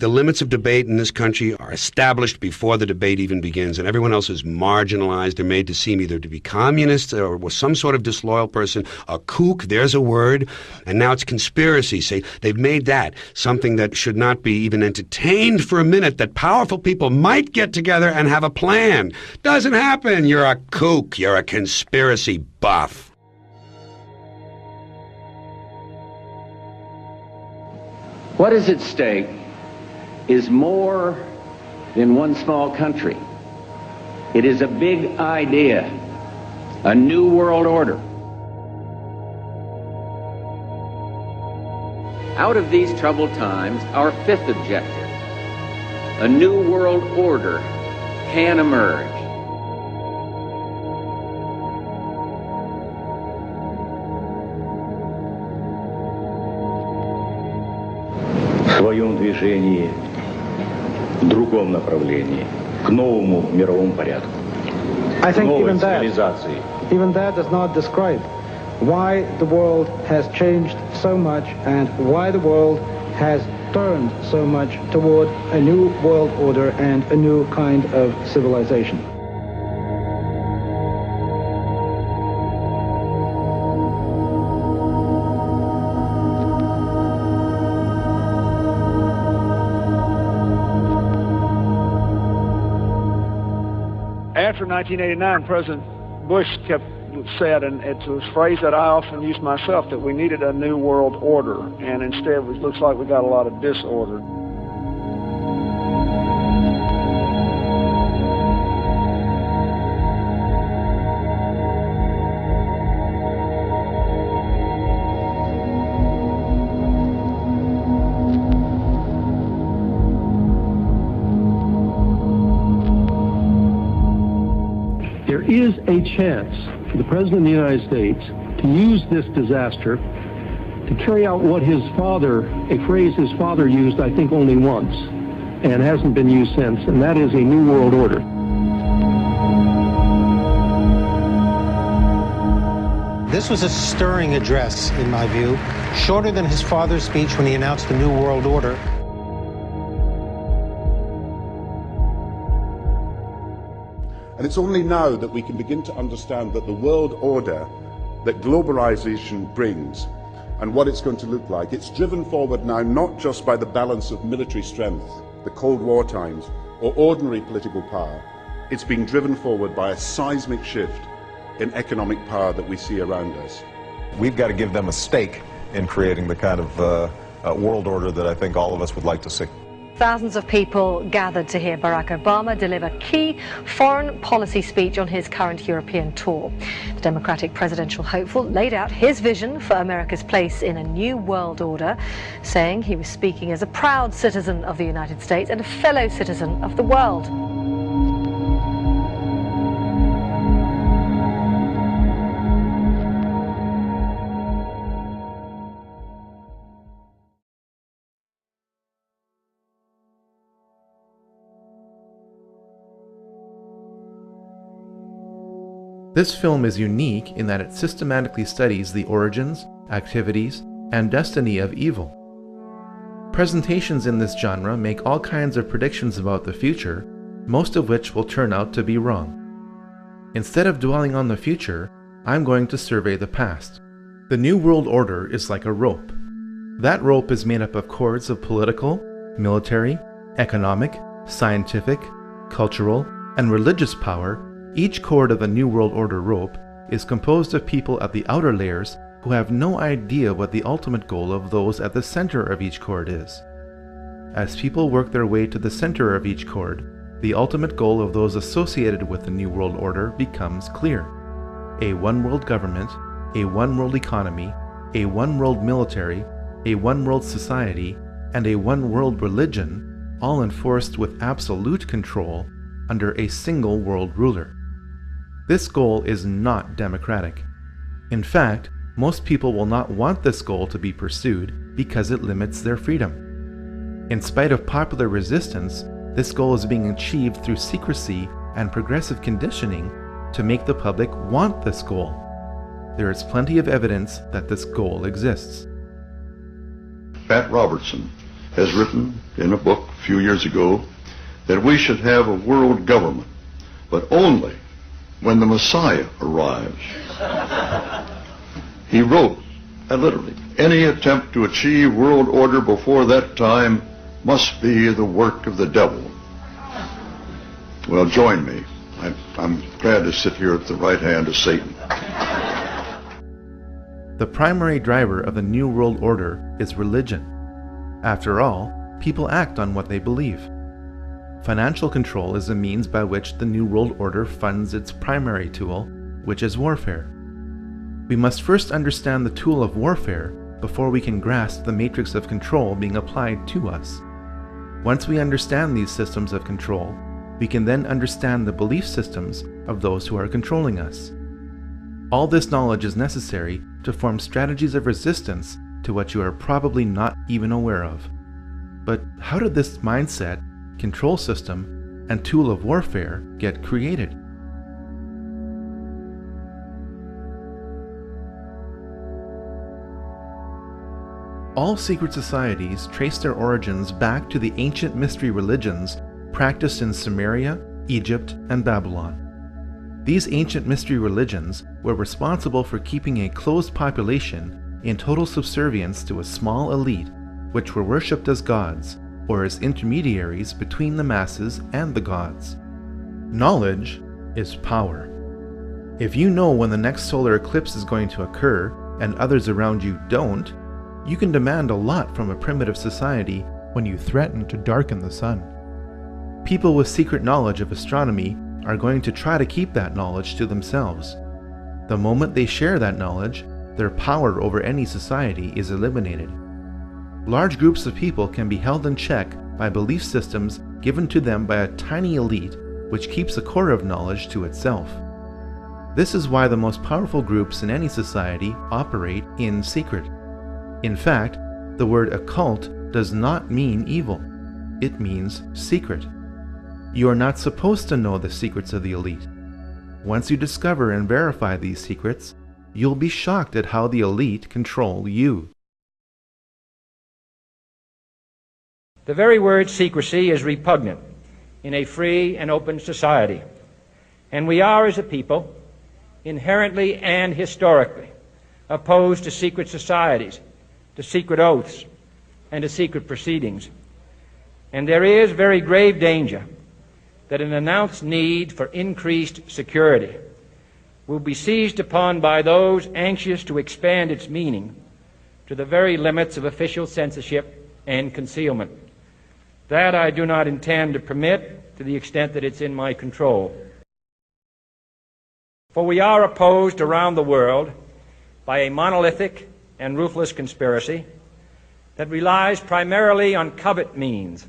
The limits of debate in this country are established before the debate even begins, and everyone else is marginalized. They're made to seem either to be communists or some sort of disloyal person. A kook, there's a word, and now it's conspiracy. Say they've made that something that should not be even entertained for a minute, that powerful people might get together and have a plan. Doesn't happen. You're a kook. You're a conspiracy buff. What is at stake is more than one small country. It is a big idea, a new world order. Out of these troubled times, our fifth objective, a new world order, can emerge. В своем движении в другом направлении, к новому мировому порядку, I think новой цивилизации. Even that does not describe why the world has changed so much and why the world has turned so much toward a new world order and a new kind of civilization. After 1989, President Bush said, and it's a phrase that I often use myself, that we needed a new world order, and instead it looks like we got a lot of disorder. There is a chance for the President of the United States to use this disaster to carry out what his father, a phrase his father used, I think, only once, and hasn't been used since, and that is a new world order. This was a stirring address, in my view, shorter than his father's speech when he announced the New World Order. And it's only now that we can begin to understand that the world order that globalization brings and what it's going to look like, it's driven forward now not just by the balance of military strength, the Cold War times, or ordinary political power. It's being driven forward by a seismic shift in economic power that we see around us. We've got to give them a stake in creating the kind of world order that I think all of us would like to see. Thousands of people gathered to hear Barack Obama deliver key foreign policy speech on his current European tour. The Democratic presidential hopeful laid out his vision for America's place in a new world order, saying he was speaking as a proud citizen of the United States and a fellow citizen of the world. This film is unique in that it systematically studies the origins, activities, and destiny of evil. Presentations in this genre make all kinds of predictions about the future, most of which will turn out to be wrong. Instead of dwelling on the future, I'm going to survey the past. The New World Order is like a rope. That rope is made up of cords of political, military, economic, scientific, cultural, and religious power. Each cord of the New World Order rope is composed of people at the outer layers who have no idea what the ultimate goal of those at the center of each cord is. As people work their way to the center of each cord, the ultimate goal of those associated with the New World Order becomes clear. A one-world government, a one-world economy, a one-world military, a one-world society, and a one-world religion, all enforced with absolute control under a single world ruler. This goal is not democratic. In fact, most people will not want this goal to be pursued because it limits their freedom. In spite of popular resistance, this goal is being achieved through secrecy and progressive conditioning to make the public want this goal. There is plenty of evidence that this goal exists. Pat Robertson has written in a book a few years ago that we should have a world government, but only when the Messiah arrives. He wrote, literally, any attempt to achieve world order before that time must be the work of the devil. Well, join me. I'm glad to sit here at the right hand of Satan. The primary driver of the New World Order is religion. After all, people act on what they believe. Financial control is the means by which the New World Order funds its primary tool, which is warfare. We must first understand the tool of warfare before we can grasp the matrix of control being applied to us. Once we understand these systems of control, we can then understand the belief systems of those who are controlling us. All this knowledge is necessary to form strategies of resistance to what you are probably not even aware of. But how did this mindset, control system, and tool of warfare get created? All secret societies trace their origins back to the ancient mystery religions practiced in Sumeria, Egypt, and Babylon. These ancient mystery religions were responsible for keeping a closed population in total subservience to a small elite, which were worshipped as gods, or as intermediaries between the masses and the gods. Knowledge is power. If you know when the next solar eclipse is going to occur, and others around you don't, you can demand a lot from a primitive society when you threaten to darken the sun. People with secret knowledge of astronomy are going to try to keep that knowledge to themselves. The moment they share that knowledge, their power over any society is eliminated. Large groups of people can be held in check by belief systems given to them by a tiny elite which keeps a core of knowledge to itself. This is why the most powerful groups in any society operate in secret. In fact, the word occult does not mean evil. It means secret. You are not supposed to know the secrets of the elite. Once you discover and verify these secrets, you'll be shocked at how the elite control you. The very word secrecy is repugnant in a free and open society, and we are, as a people, inherently and historically opposed to secret societies, to secret oaths, and to secret proceedings. And there is very grave danger that an announced need for increased security will be seized upon by those anxious to expand its meaning to the very limits of official censorship and concealment. That I do not intend to permit to the extent that it's in my control. For we are opposed around the world by a monolithic and ruthless conspiracy that relies primarily on covert means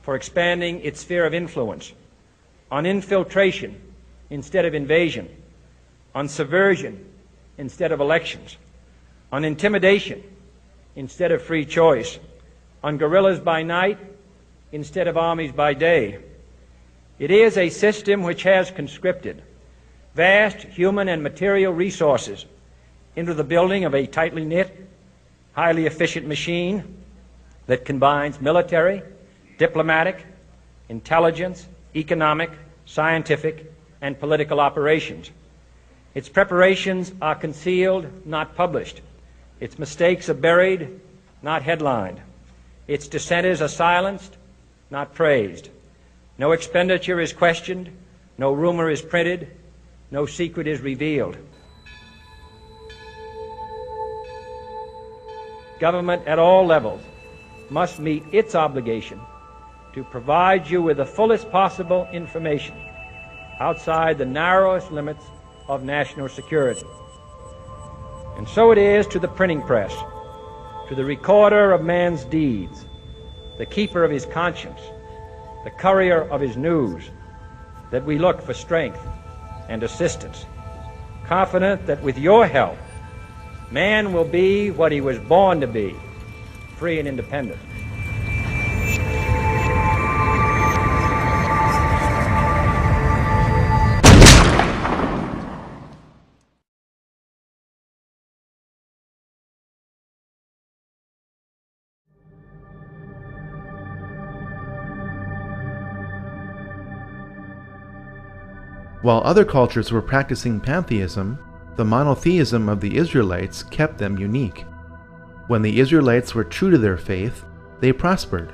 for expanding its sphere of influence, on infiltration instead of invasion, on subversion instead of elections, on intimidation instead of free choice, on guerrillas by night instead of armies by day. It is a system which has conscripted vast human and material resources into the building of a tightly knit, highly efficient machine that combines military, diplomatic, intelligence, economic, scientific, and political operations. Its preparations are concealed, not published. Its mistakes are buried, not headlined. Its dissenters are silenced, not praised. No expenditure is questioned, no rumor is printed, no secret is revealed. Government at all levels must meet its obligation to provide you with the fullest possible information outside the narrowest limits of national security. And so it is to the printing press, to the recorder of man's deeds, the keeper of his conscience, the courier of his news, that we look for strength and assistance, confident that with your help, man will be what he was born to be, free and independent. While other cultures were practicing pantheism, the monotheism of the Israelites kept them unique. When the Israelites were true to their faith, they prospered.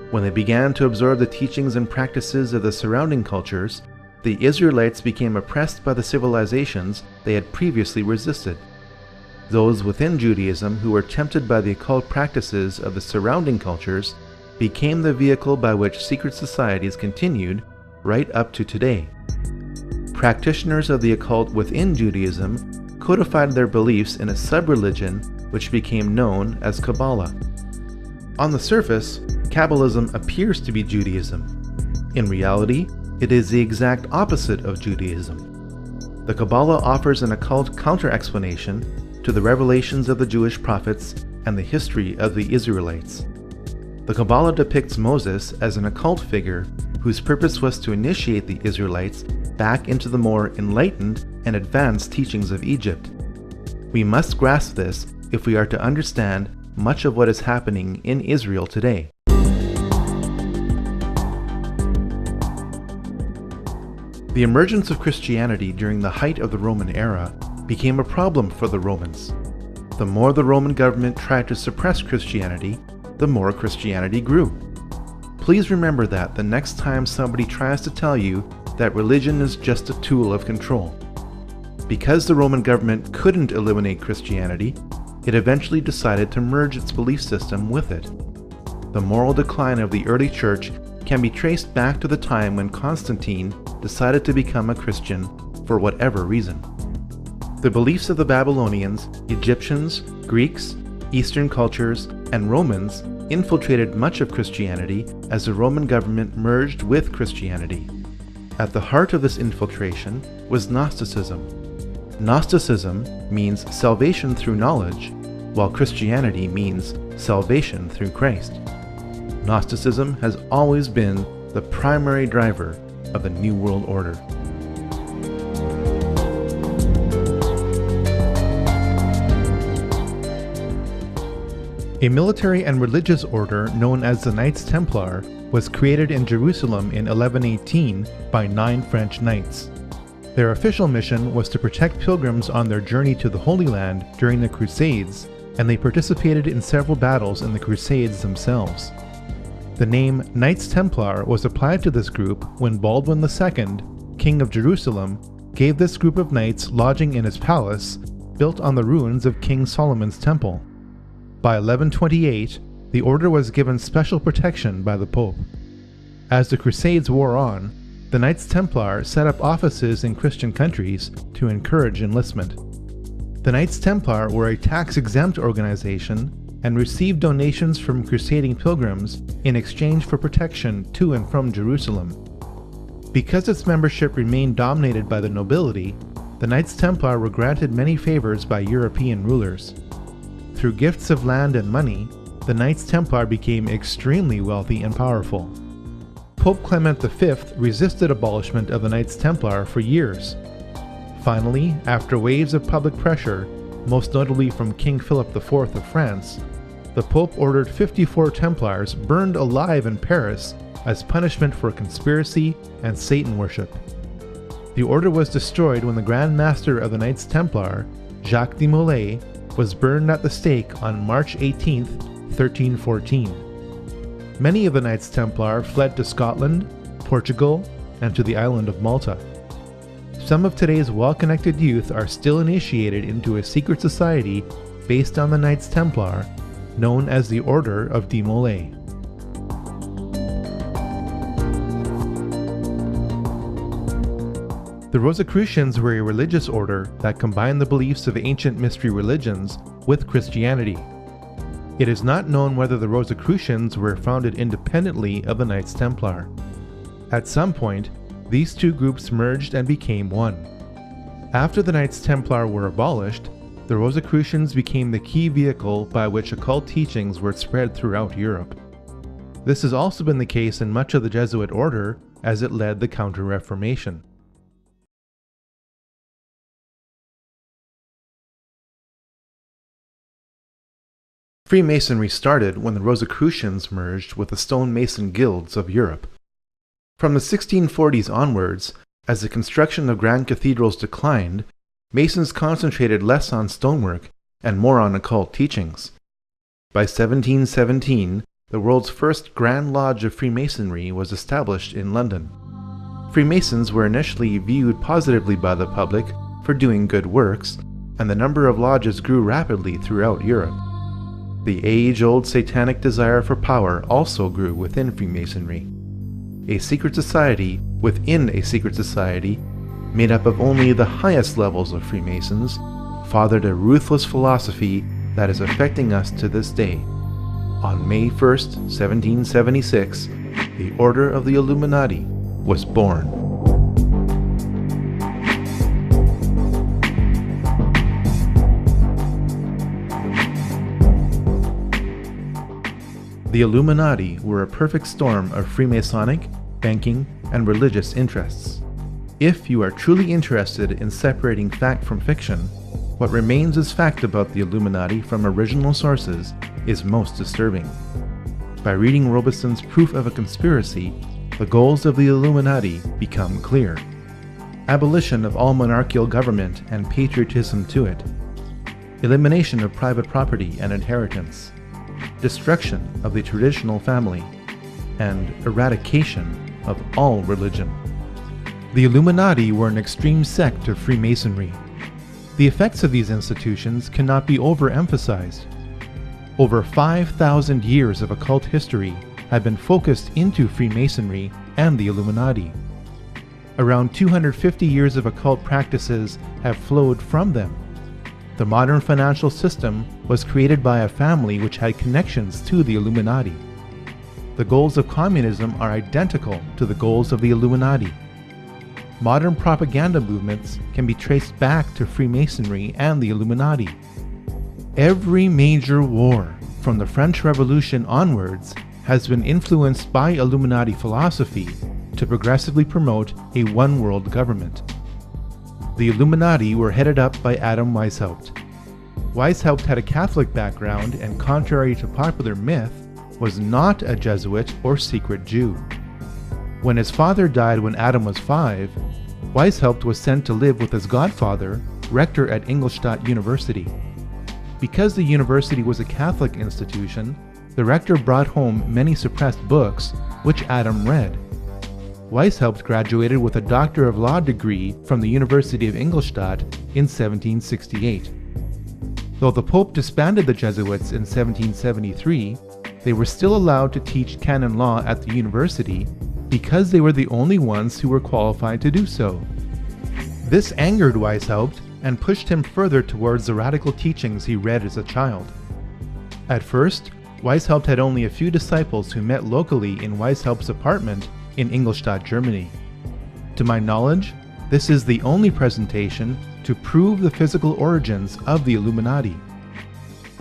When they began to absorb the teachings and practices of the surrounding cultures, the Israelites became oppressed by the civilizations they had previously resisted. Those within Judaism who were tempted by the occult practices of the surrounding cultures became the vehicle by which secret societies continued right up to today. Practitioners of the occult within Judaism codified their beliefs in a sub-religion which became known as Kabbalah. On the surface, Kabbalism appears to be Judaism. In reality, it is the exact opposite of Judaism. The Kabbalah offers an occult counter-explanation to the revelations of the Jewish prophets and the history of the Israelites. The Kabbalah depicts Moses as an occult figure whose purpose was to initiate the Israelites back into the more enlightened and advanced teachings of Egypt. We must grasp this if we are to understand much of what is happening in Israel today. The emergence of Christianity during the height of the Roman era became a problem for the Romans. The more the Roman government tried to suppress Christianity, the more Christianity grew. Please remember that the next time somebody tries to tell you that religion is just a tool of control. Because the Roman government couldn't eliminate Christianity, it eventually decided to merge its belief system with it. The moral decline of the early church can be traced back to the time when Constantine decided to become a Christian for whatever reason. The beliefs of the Babylonians, Egyptians, Greeks, Eastern cultures, and Romans infiltrated much of Christianity as the Roman government merged with Christianity. At the heart of this infiltration was Gnosticism. Gnosticism means salvation through knowledge, while Christianity means salvation through Christ. Gnosticism has always been the primary driver of the New World Order. A military and religious order known as the Knights Templar was created in Jerusalem in 1118 by 9 French knights. Their official mission was to protect pilgrims on their journey to the Holy Land during the Crusades, and they participated in several battles in the Crusades themselves. The name Knights Templar was applied to this group when Baldwin II, King of Jerusalem, gave this group of knights lodging in his palace, built on the ruins of King Solomon's temple. By 1128, the order was given special protection by the Pope. As the Crusades wore on, the Knights Templar set up offices in Christian countries to encourage enlistment. The Knights Templar were a tax-exempt organization and received donations from crusading pilgrims in exchange for protection to and from Jerusalem. Because its membership remained dominated by the nobility, the Knights Templar were granted many favors by European rulers. Through gifts of land and money, the Knights Templar became extremely wealthy and powerful. Pope Clement V resisted abolishment of the Knights Templar for years. Finally, after waves of public pressure, most notably from King Philip IV of France, the Pope ordered 54 Templars burned alive in Paris as punishment for conspiracy and Satan worship. The order was destroyed when the Grand Master of the Knights Templar, Jacques de Molay, was burned at the stake on March 18, 1314. Many of the Knights Templar fled to Scotland, Portugal, and to the island of Malta. Some of today's well-connected youth are still initiated into a secret society based on the Knights Templar, known as the Order of de Molay. The Rosicrucians were a religious order that combined the beliefs of ancient mystery religions with Christianity. It is not known whether the Rosicrucians were founded independently of the Knights Templar. At some point, these two groups merged and became one. After the Knights Templar were abolished, the Rosicrucians became the key vehicle by which occult teachings were spread throughout Europe. This has also been the case in much of the Jesuit order as it led the Counter-Reformation. Freemasonry started when the Rosicrucians merged with the stonemason guilds of Europe. From the 1640s onwards, As the construction of grand cathedrals declined, Masons concentrated less on stonework and more on occult teachings. By 1717, the world's first Grand Lodge of Freemasonry was established in London. Freemasons were initially viewed positively by the public for doing good works, and the number of lodges grew rapidly throughout Europe. The age-old satanic desire for power also grew within Freemasonry. A secret society within a secret society, made up of only the highest levels of Freemasons, fathered a ruthless philosophy that is affecting us to this day. On May 1st, 1776, the Order of the Illuminati was born. The Illuminati were a perfect storm of Freemasonic, banking, and religious interests. If you are truly interested in separating fact from fiction, what remains as fact about the Illuminati from original sources is most disturbing. By reading Robeson's Proof of a Conspiracy, the goals of the Illuminati become clear. Abolition of all monarchical government and patriotism to it. Elimination of private property and inheritance. Destruction of the traditional family. And eradication of all religion. The Illuminati were an extreme sect of Freemasonry. The effects of these institutions cannot be overemphasized. Over 5,000 years of occult history have been focused into Freemasonry and the Illuminati. Around 250 years of occult practices have flowed from them. The modern financial system was created by a family which had connections to the Illuminati. The goals of communism are identical to the goals of the Illuminati. Modern propaganda movements can be traced back to Freemasonry and the Illuminati. Every major war, from the French Revolution onwards, has been influenced by Illuminati philosophy to progressively promote a one-world government. The Illuminati were headed up by Adam Weishaupt. Weishaupt had a Catholic background and, contrary to popular myth, was not a Jesuit or secret Jew. When his father died when Adam was 5, Weishaupt was sent to live with his godfather, rector at Ingolstadt University. Because the university was a Catholic institution, the rector brought home many suppressed books, which Adam read. Weishaupt graduated with a Doctor of Law degree from the University of Ingolstadt in 1768. Though the Pope disbanded the Jesuits in 1773, they were still allowed to teach canon law at the university because they were the only ones who were qualified to do so. This angered Weishaupt and pushed him further towards the radical teachings he read as a child. At first, Weishaupt had only a few disciples who met locally in Weishaupt's apartment in Ingolstadt, Germany. To my knowledge, this is the only presentation to prove the physical origins of the Illuminati.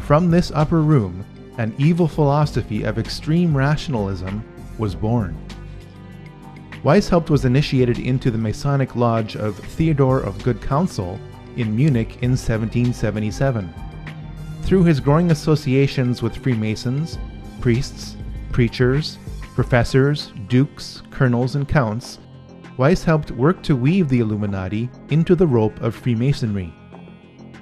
From this upper room, an evil philosophy of extreme rationalism was born. Weishaupt was initiated into the Masonic Lodge of Theodore of Good Counsel in Munich in 1777. Through his growing associations with Freemasons, priests, preachers, professors, dukes, colonels, and counts, Weishaupt worked to weave the Illuminati into the rope of Freemasonry.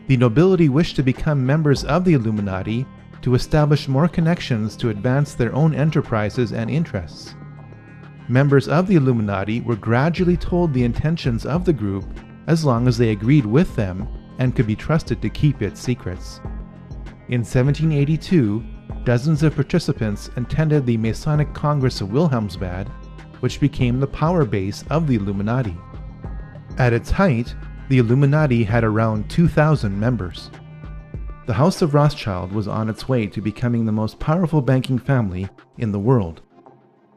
The nobility wished to become members of the Illuminati to establish more connections to advance their own enterprises and interests. Members of the Illuminati were gradually told the intentions of the group as long as they agreed with them and could be trusted to keep its secrets. In 1782, dozens of participants attended the Masonic Congress of Wilhelmsbad, which became the power base of the Illuminati. At its height, the Illuminati had around 2,000 members. The House of Rothschild was on its way to becoming the most powerful banking family in the world.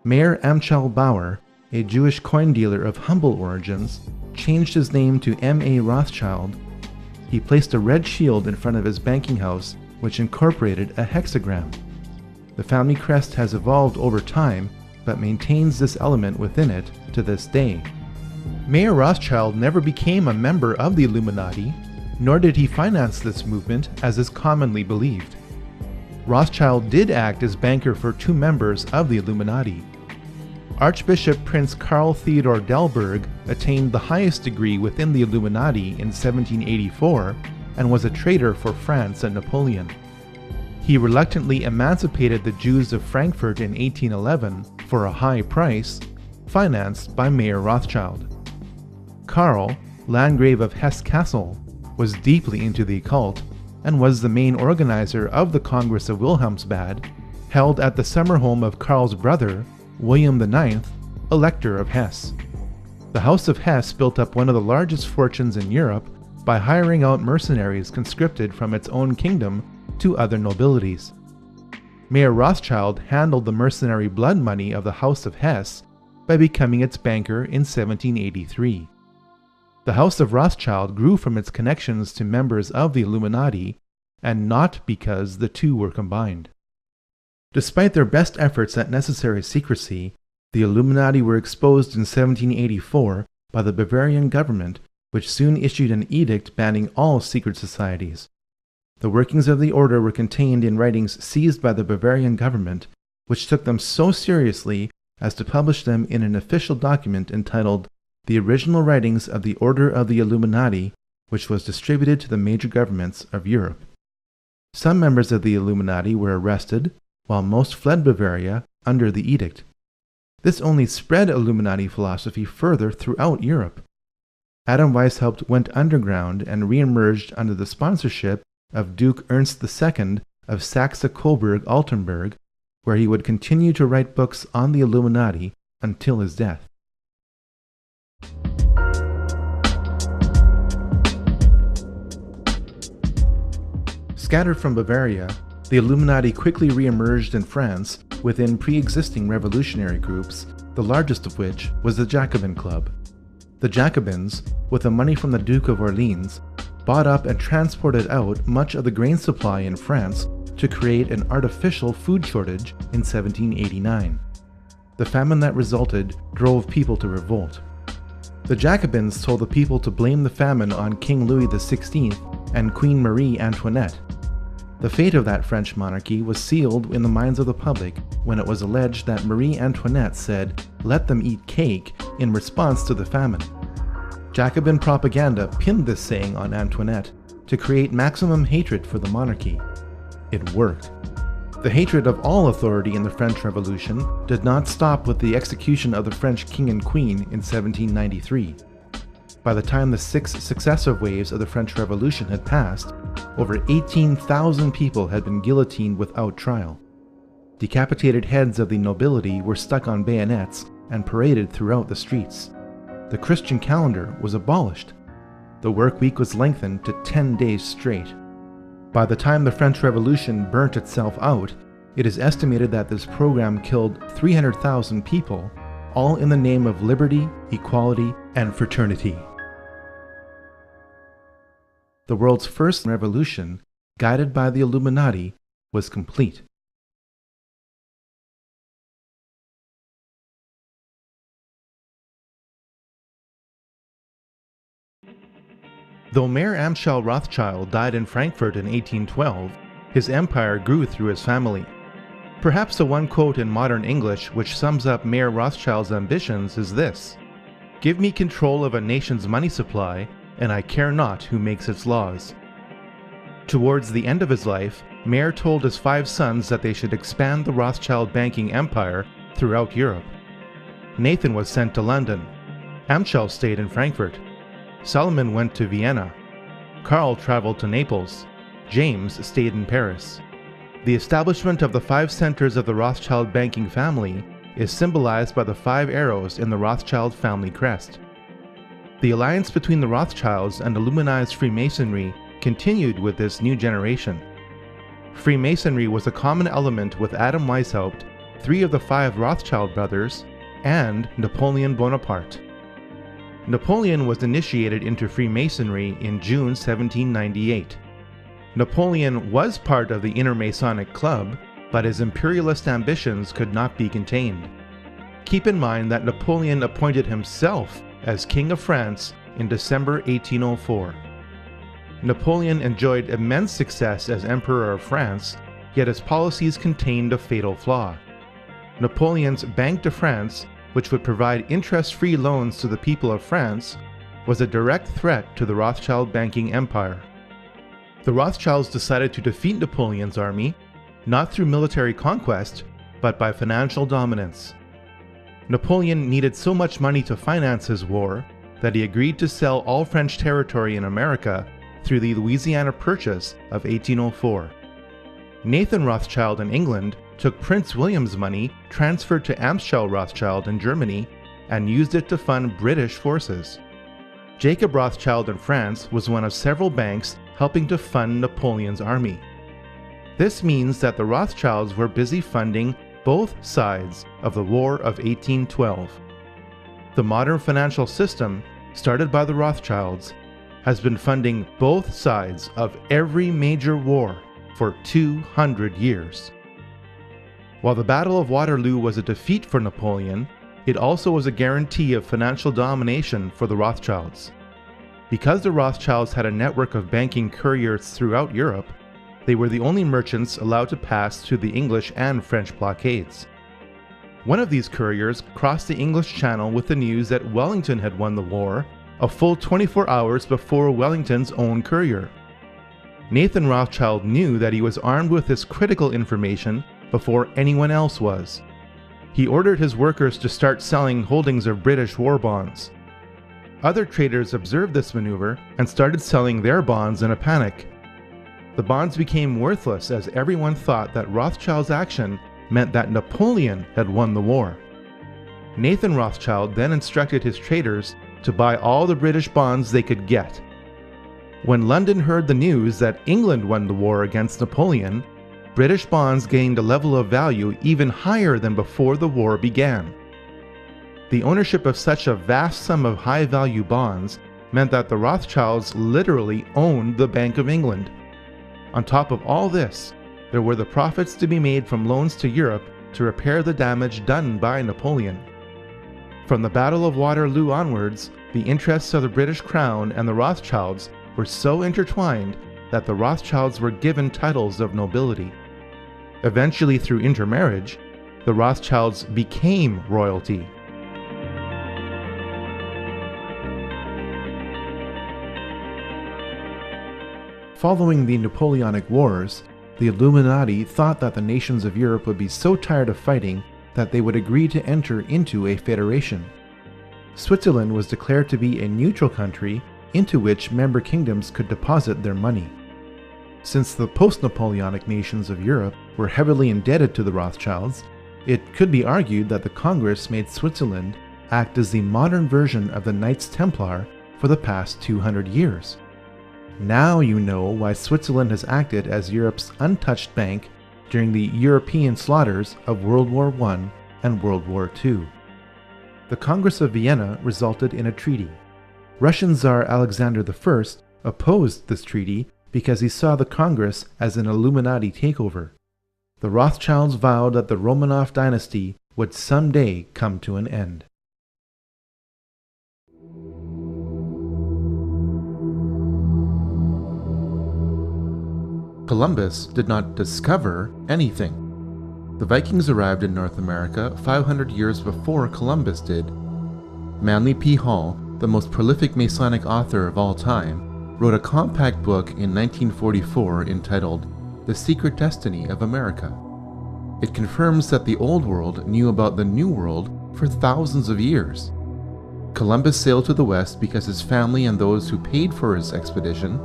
Mayer Amschel Bauer, a Jewish coin dealer of humble origins, changed his name to M.A. Rothschild. He placed a red shield in front of his banking house, which incorporated a hexagram. The family crest has evolved over time, but maintains this element within it to this day. Mayer Rothschild never became a member of the Illuminati, nor did he finance this movement as is commonly believed. Rothschild did act as banker for 2 members of the Illuminati. Archbishop Prince Karl Theodor Delberg attained the highest degree within the Illuminati in 1784 and was a traitor for France and Napoleon. He reluctantly emancipated the Jews of Frankfurt in 1811 for a high price, financed by Mayer Rothschild. Karl, Landgrave of Hesse-Kassel, was deeply into the occult and was the main organizer of the Congress of Wilhelmsbad, held at the summer home of Karl's brother, William IX, Elector of Hesse. The House of Hesse built up one of the largest fortunes in Europe by hiring out mercenaries conscripted from its own kingdom to other nobilities. Mayer Rothschild handled the mercenary blood money of the House of Hesse by becoming its banker in 1783. The House of Rothschild grew from its connections to members of the Illuminati, and not because the two were combined. Despite their best efforts at necessary secrecy, the Illuminati were exposed in 1784 by the Bavarian government, which soon issued an edict banning all secret societies. The workings of the order were contained in writings seized by the Bavarian government, which took them so seriously as to publish them in an official document entitled The Original Writings of the Order of the Illuminati, which was distributed to the major governments of Europe. Some members of the Illuminati were arrested, while most fled Bavaria under the edict. This only spread Illuminati philosophy further throughout Europe. Adam Weishaupt went underground and re-emerged under the sponsorship of Duke Ernst II of Saxe-Coburg-Altenburg, where he would continue to write books on the Illuminati until his death. Scattered from Bavaria, the Illuminati quickly re-emerged in France within pre-existing revolutionary groups, the largest of which was the Jacobin Club. The Jacobins, with the money from the Duke of Orleans, bought up and transported out much of the grain supply in France to create an artificial food shortage in 1789. The famine that resulted drove people to revolt. The Jacobins told the people to blame the famine on King Louis XVI and Queen Marie Antoinette. The fate of that French monarchy was sealed in the minds of the public when it was alleged that Marie Antoinette said, "Let them eat cake," in response to the famine. Jacobin propaganda pinned this saying on Antoinette to create maximum hatred for the monarchy. It worked. The hatred of all authority in the French Revolution did not stop with the execution of the French king and queen in 1793. By the time the 6 successive waves of the French Revolution had passed, over 18,000 people had been guillotined without trial. Decapitated heads of the nobility were stuck on bayonets and paraded throughout the streets. The Christian calendar was abolished. The work week was lengthened to 10 days straight. By the time the French Revolution burnt itself out, it is estimated that this program killed 300,000 people, all in the name of liberty, equality, and fraternity. The world's first revolution, guided by the Illuminati, was complete. Though Mayer Amschel Rothschild died in Frankfurt in 1812, his empire grew through his family. Perhaps the one quote in modern English which sums up Mayer Rothschild's ambitions is this: "Give me control of a nation's money supply, and I care not who makes its laws." Towards the end of his life, Mayer told his 5 sons that they should expand the Rothschild banking empire throughout Europe. Nathan was sent to London. Amschel stayed in Frankfurt. Solomon went to Vienna. Karl traveled to Naples. James stayed in Paris. The establishment of the 5 centers of the Rothschild banking family is symbolized by the 5 arrows in the Rothschild family crest. The alliance between the Rothschilds and Illuminized Freemasonry continued with this new generation. Freemasonry was a common element with Adam Weishaupt, 3 of the 5 Rothschild brothers, and Napoleon Bonaparte. Napoleon was initiated into Freemasonry in June 1798. Napoleon was part of the Inner Masonic Club, but his imperialist ambitions could not be contained. Keep in mind that Napoleon appointed himself as King of France in December 1804. Napoleon enjoyed immense success as Emperor of France, yet his policies contained a fatal flaw. Napoleon's Banque de France which would provide interest-free loans to the people of France, was a direct threat to the Rothschild banking empire. The Rothschilds decided to defeat Napoleon's army, not through military conquest, but by financial dominance. Napoleon needed so much money to finance his war that he agreed to sell all French territory in America through the Louisiana Purchase of 1804. Nathan Rothschild in England took Prince William's money transferred to Amschel Rothschild in Germany and used it to fund British forces. Jacob Rothschild in France was one of several banks helping to fund Napoleon's army. This means that the Rothschilds were busy funding both sides of the War of 1812. The modern financial system, started by the Rothschilds, has been funding both sides of every major war for 200 years. While the Battle of Waterloo was a defeat for Napoleon, it also was a guarantee of financial domination for the Rothschilds. Because the Rothschilds had a network of banking couriers throughout Europe, they were the only merchants allowed to pass through the English and French blockades. One of these couriers crossed the English Channel with the news that Wellington had won the war, a full 24 hours before Wellington's own courier. Nathan Rothschild knew that he was armed with this critical information before anyone else was. He ordered his workers to start selling holdings of British war bonds. Other traders observed this maneuver and started selling their bonds in a panic. The bonds became worthless as everyone thought that Rothschild's action meant that Napoleon had won the war. Nathan Rothschild then instructed his traders to buy all the British bonds they could get. When London heard the news that England won the war against Napoleon, British bonds gained a level of value even higher than before the war began. The ownership of such a vast sum of high-value bonds meant that the Rothschilds literally owned the Bank of England. On top of all this, there were the profits to be made from loans to Europe to repair the damage done by Napoleon. From the Battle of Waterloo onwards, the interests of the British Crown and the Rothschilds were so intertwined that the Rothschilds were given titles of nobility. Eventually, through intermarriage, the Rothschilds became royalty. Following the Napoleonic Wars, the Illuminati thought that the nations of Europe would be so tired of fighting that they would agree to enter into a federation. Switzerland was declared to be a neutral country into which member kingdoms could deposit their money. Since the post-Napoleonic nations of Europe were heavily indebted to the Rothschilds, it could be argued that the Congress made Switzerland act as the modern version of the Knights Templar for the past 200 years. Now you know why Switzerland has acted as Europe's untouched bank during the European slaughters of World War I and World War II. The Congress of Vienna resulted in a treaty. Russian Tsar Alexander I opposed this treaty because he saw the Congress as an Illuminati takeover. The Rothschilds vowed that the Romanov dynasty would someday come to an end. Columbus did not discover anything. The Vikings arrived in North America 500 years before Columbus did. Manly P. Hall, the most prolific Masonic author of all time, wrote a compact book in 1944 entitled The Secret Destiny of America. It confirms that the Old World knew about the New World for thousands of years. Columbus sailed to the West because his family and those who paid for his expedition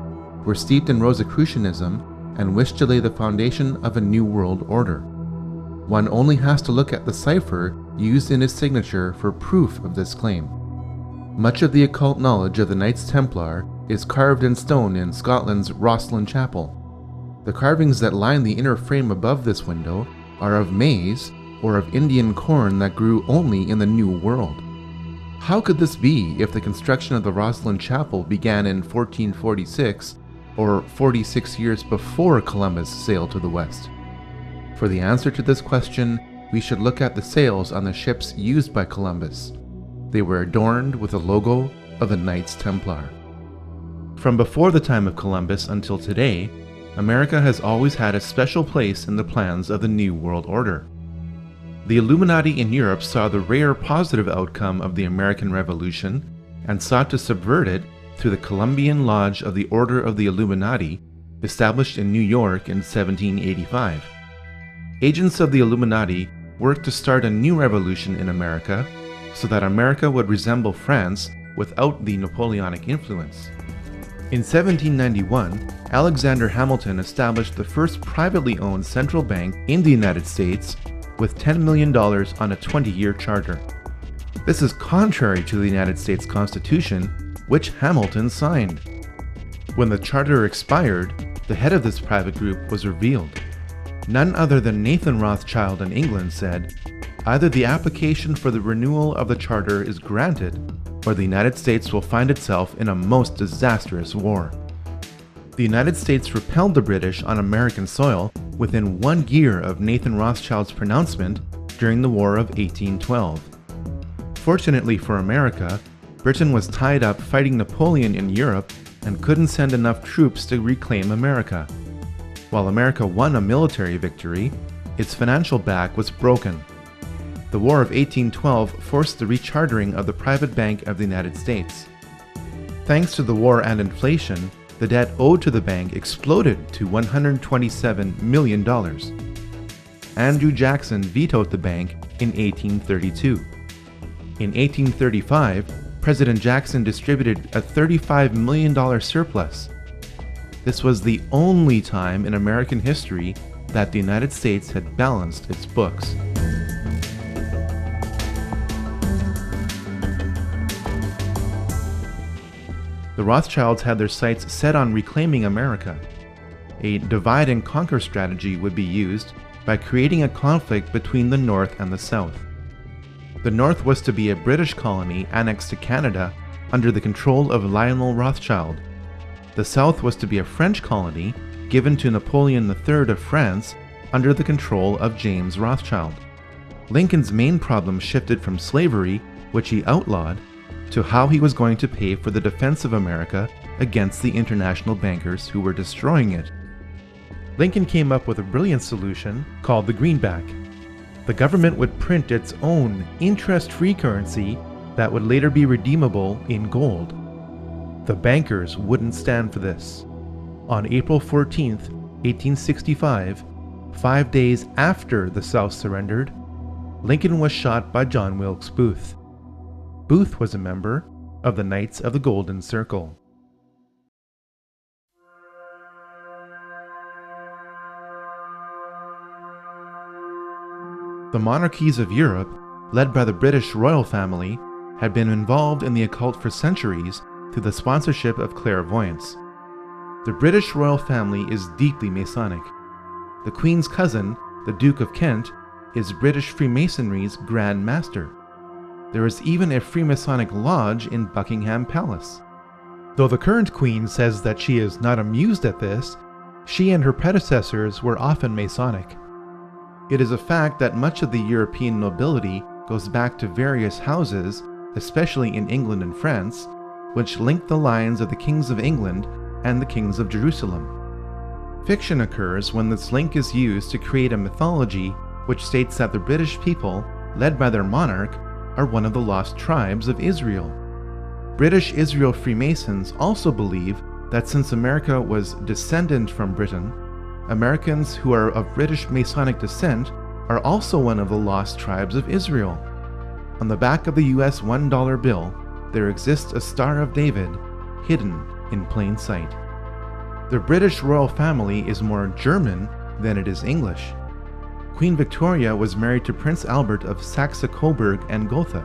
were steeped in Rosicrucianism and wished to lay the foundation of a new world order. One only has to look at the cipher used in his signature for proof of this claim. Much of the occult knowledge of the Knights Templar is carved in stone in Scotland's Rosslyn Chapel. The carvings that line the inner frame above this window are of maize or of Indian corn that grew only in the New World. How could this be if the construction of the Rosslyn Chapel began in 1446 or 46 years before Columbus sailed to the west? For the answer to this question, we should look at the sails on the ships used by Columbus. They were adorned with a logo of the Knights Templar. From before the time of Columbus until today, America has always had a special place in the plans of the New World Order. The Illuminati in Europe saw the rare positive outcome of the American Revolution and sought to subvert it through the Columbian Lodge of the Order of the Illuminati, established in New York in 1785. Agents of the Illuminati worked to start a new revolution in America so that America would resemble France without the Napoleonic influence. In 1791, Alexander Hamilton established the first privately owned central bank in the United States with $10 million on a 20-year charter. This is contrary to the United States Constitution, which Hamilton signed. When the charter expired, the head of this private group was revealed. None other than Nathan Rothschild in England said, "Either the application for the renewal of the charter is granted, or the United States will find itself in a most disastrous war." The United States repelled the British on American soil within 1 year of Nathan Rothschild's pronouncement during the War of 1812. Fortunately for America, Britain was tied up fighting Napoleon in Europe and couldn't send enough troops to reclaim America. While America won a military victory, its financial back was broken. The War of 1812 forced the rechartering of the private bank of the United States. Thanks to the war and inflation, the debt owed to the bank exploded to $127 million. Andrew Jackson vetoed the bank in 1832. In 1835, President Jackson distributed a $35 million surplus. This was the only time in American history that the United States had balanced its books. The Rothschilds had their sights set on reclaiming America. A divide and conquer strategy would be used by creating a conflict between the North and the South. The North was to be a British colony annexed to Canada under the control of Lionel Rothschild. The South was to be a French colony given to Napoleon III of France under the control of James Rothschild. Lincoln's main problem shifted from slavery, which he outlawed, to how he was going to pay for the defense of America against the international bankers who were destroying it. Lincoln came up with a brilliant solution called the greenback. The government would print its own interest-free currency that would later be redeemable in gold. The bankers wouldn't stand for this. On April 14, 1865, 5 days after the South surrendered, Lincoln was shot by John Wilkes Booth. Booth was a member of the Knights of the Golden Circle. The monarchies of Europe, led by the British royal family, had been involved in the occult for centuries through the sponsorship of clairvoyants. The British royal family is deeply Masonic. The Queen's cousin, the Duke of Kent, is British Freemasonry's Grand Master. There is even a Freemasonic lodge in Buckingham Palace. Though the current Queen says that she is not amused at this, she and her predecessors were often Masonic. It is a fact that much of the European nobility goes back to various houses, especially in England and France, which link the lines of the kings of England and the kings of Jerusalem. Fiction occurs when this link is used to create a mythology which states that the British people, led by their monarch, are one of the lost tribes of Israel. British Israel Freemasons also believe that since America was descendant from Britain, Americans who are of British Masonic descent are also one of the lost tribes of Israel. On the back of the US $1 bill, there exists a Star of David, hidden in plain sight. The British royal family is more German than it is English. Queen Victoria was married to Prince Albert of Saxe-Coburg and Gotha.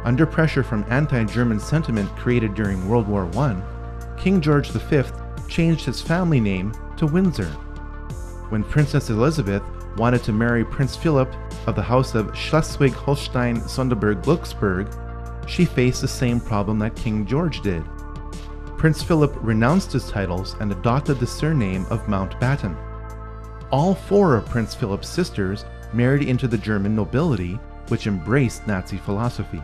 Under pressure from anti-German sentiment created during World War I, King George V changed his family name to Windsor. When Princess Elizabeth wanted to marry Prince Philip of the House of Schleswig-Holstein-Sonderburg-Glücksburg, she faced the same problem that King George did. Prince Philip renounced his titles and adopted the surname of Mountbatten. All 4 of Prince Philip's sisters married into the German nobility, which embraced Nazi philosophy.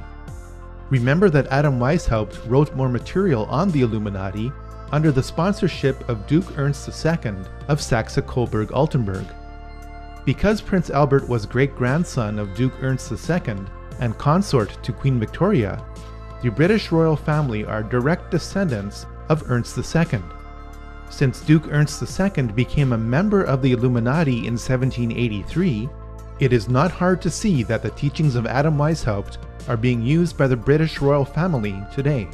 Remember that Adam Weishaupt wrote more material on the Illuminati under the sponsorship of Duke Ernst II of Saxe-Coburg-Altenburg. Because Prince Albert was great-grandson of Duke Ernst II and consort to Queen Victoria, the British royal family are direct descendants of Ernst II. Since Duke Ernst II became a member of the Illuminati in 1783, it is not hard to see that the teachings of Adam Weishaupt are being used by the British royal family today.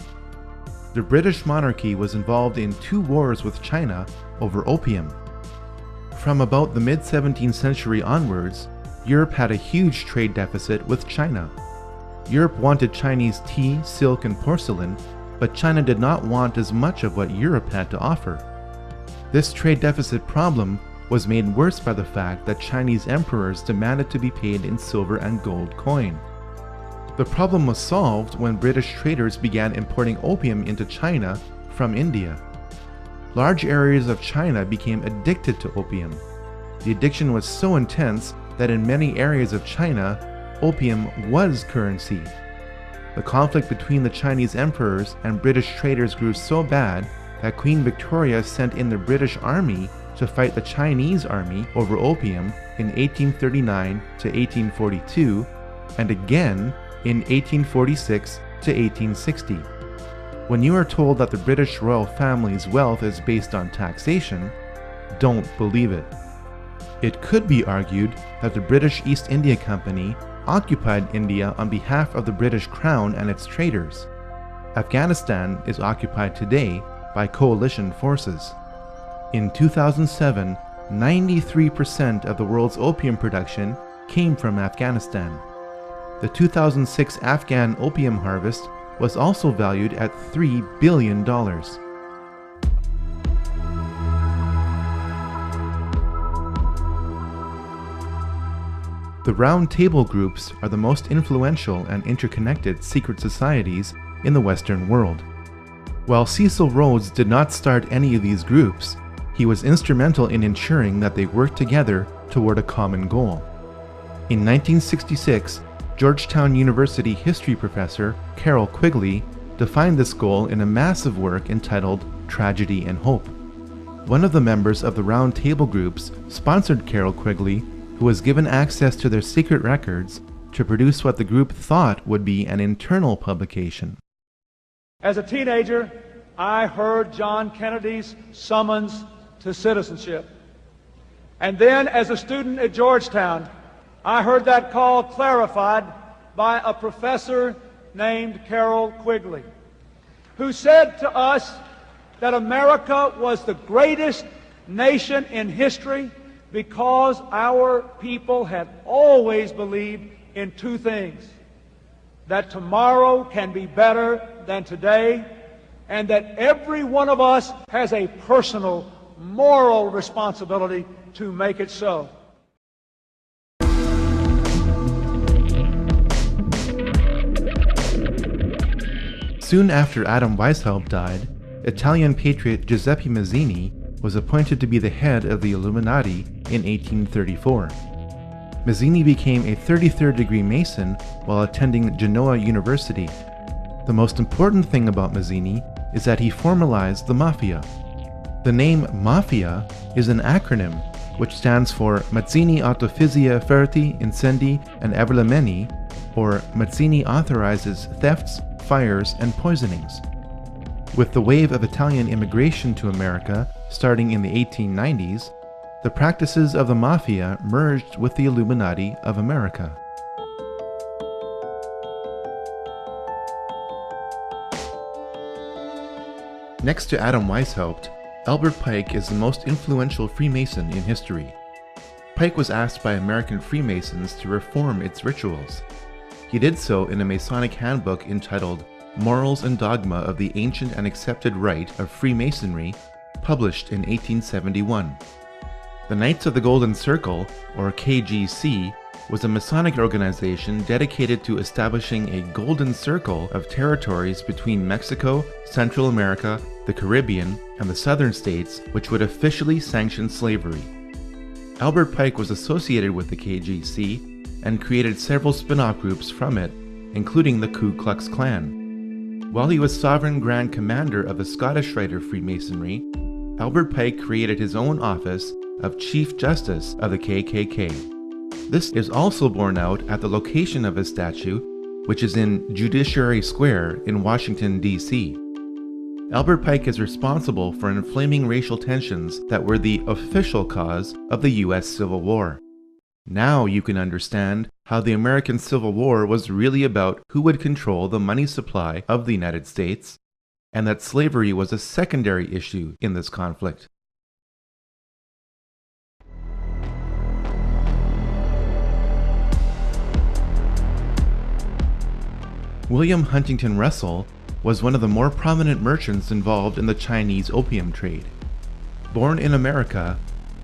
The British monarchy was involved in 2 wars with China over opium. From about the mid-17th century onwards, Europe had a huge trade deficit with China. Europe wanted Chinese tea, silk, and porcelain, but China did not want as much of what Europe had to offer. This trade deficit problem was made worse by the fact that Chinese emperors demanded to be paid in silver and gold coin. The problem was solved when British traders began importing opium into China from India. Large areas of China became addicted to opium. The addiction was so intense that in many areas of China, opium was currency. The conflict between the Chinese emperors and British traders grew so bad that Queen Victoria sent in the British army to fight the Chinese army over opium in 1839 to 1842 and again in 1846 to 1860. When you are told that the British royal family's wealth is based on taxation, don't believe it. It could be argued that the British East India Company occupied India on behalf of the British Crown and its traders. Afghanistan is occupied today by coalition forces. In 2007, 93% of the world's opium production came from Afghanistan. The 2006 Afghan opium harvest was also valued at $3 billion. The Round Table groups are the most influential and interconnected secret societies in the Western world. While Cecil Rhodes did not start any of these groups, he was instrumental in ensuring that they worked together toward a common goal. In 1966, Georgetown University history professor Carroll Quigley defined this goal in a massive work entitled Tragedy and Hope. One of the members of the Round Table groups sponsored Carroll Quigley, who was given access to their secret records, to produce what the group thought would be an internal publication. As a teenager, I heard John Kennedy's summons to citizenship. And then, as a student at Georgetown, I heard that call clarified by a professor named Carroll Quigley, who said to us that America was the greatest nation in history because our people had always believed in 2 things: that tomorrow can be better than today, and that every one of us has a personal moral responsibility to make it so. Soon after Adam Weishaupt died, Italian patriot Giuseppe Mazzini was appointed to be the head of the Illuminati in 1834. Mazzini became a 33rd degree Mason while attending Genoa University. The most important thing about Mazzini is that he formalized the Mafia. The name Mafia is an acronym which stands for Mazzini Autofizia Ferti Incendi and Everlameni, or Mazzini authorizes thefts, fires, and poisonings. With the wave of Italian immigration to America starting in the 1890s, the practices of the Mafia merged with the Illuminati of America. Next to Adam Weishaupt, Albert Pike is the most influential Freemason in history. Pike was asked by American Freemasons to reform its rituals. He did so in a Masonic handbook entitled Morals and Dogma of the Ancient and Accepted Rite of Freemasonry, published in 1871. The Knights of the Golden Circle, or KGC, was a Masonic organization dedicated to establishing a golden circle of territories between Mexico, Central America, the Caribbean, and the southern states, which would officially sanction slavery. Albert Pike was associated with the KGC and created several spin-off groups from it, including the Ku Klux Klan. While he was Sovereign Grand Commander of the Scottish Rite of Freemasonry, Albert Pike created his own office of Chief Justice of the KKK. This is also borne out at the location of his statue, which is in Judiciary Square in Washington, D.C. Albert Pike is responsible for inflaming racial tensions that were the official cause of the U.S. Civil War. Now you can understand how the American Civil War was really about who would control the money supply of the United States, and that slavery was a secondary issue in this conflict. William Huntington Russell was one of the more prominent merchants involved in the Chinese opium trade. Born in America,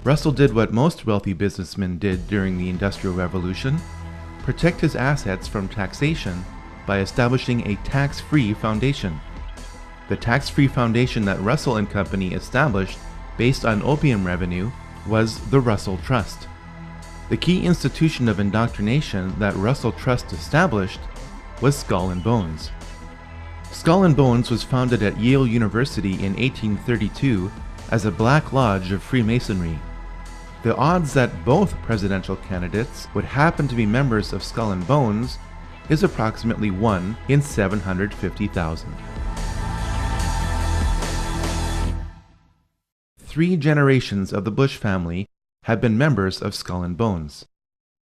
Russell did what most wealthy businessmen did during the Industrial Revolution: protect his assets from taxation by establishing a tax-free foundation. The tax-free foundation that Russell and Company established based on opium revenue was the Russell Trust. The key institution of indoctrination that Russell Trust established was Skull and Bones. Skull and Bones was founded at Yale University in 1832 as a Black Lodge of Freemasonry. The odds that both presidential candidates would happen to be members of Skull and Bones is approximately 1 in 750,000. 3 generations of the Bush family have been members of Skull and Bones.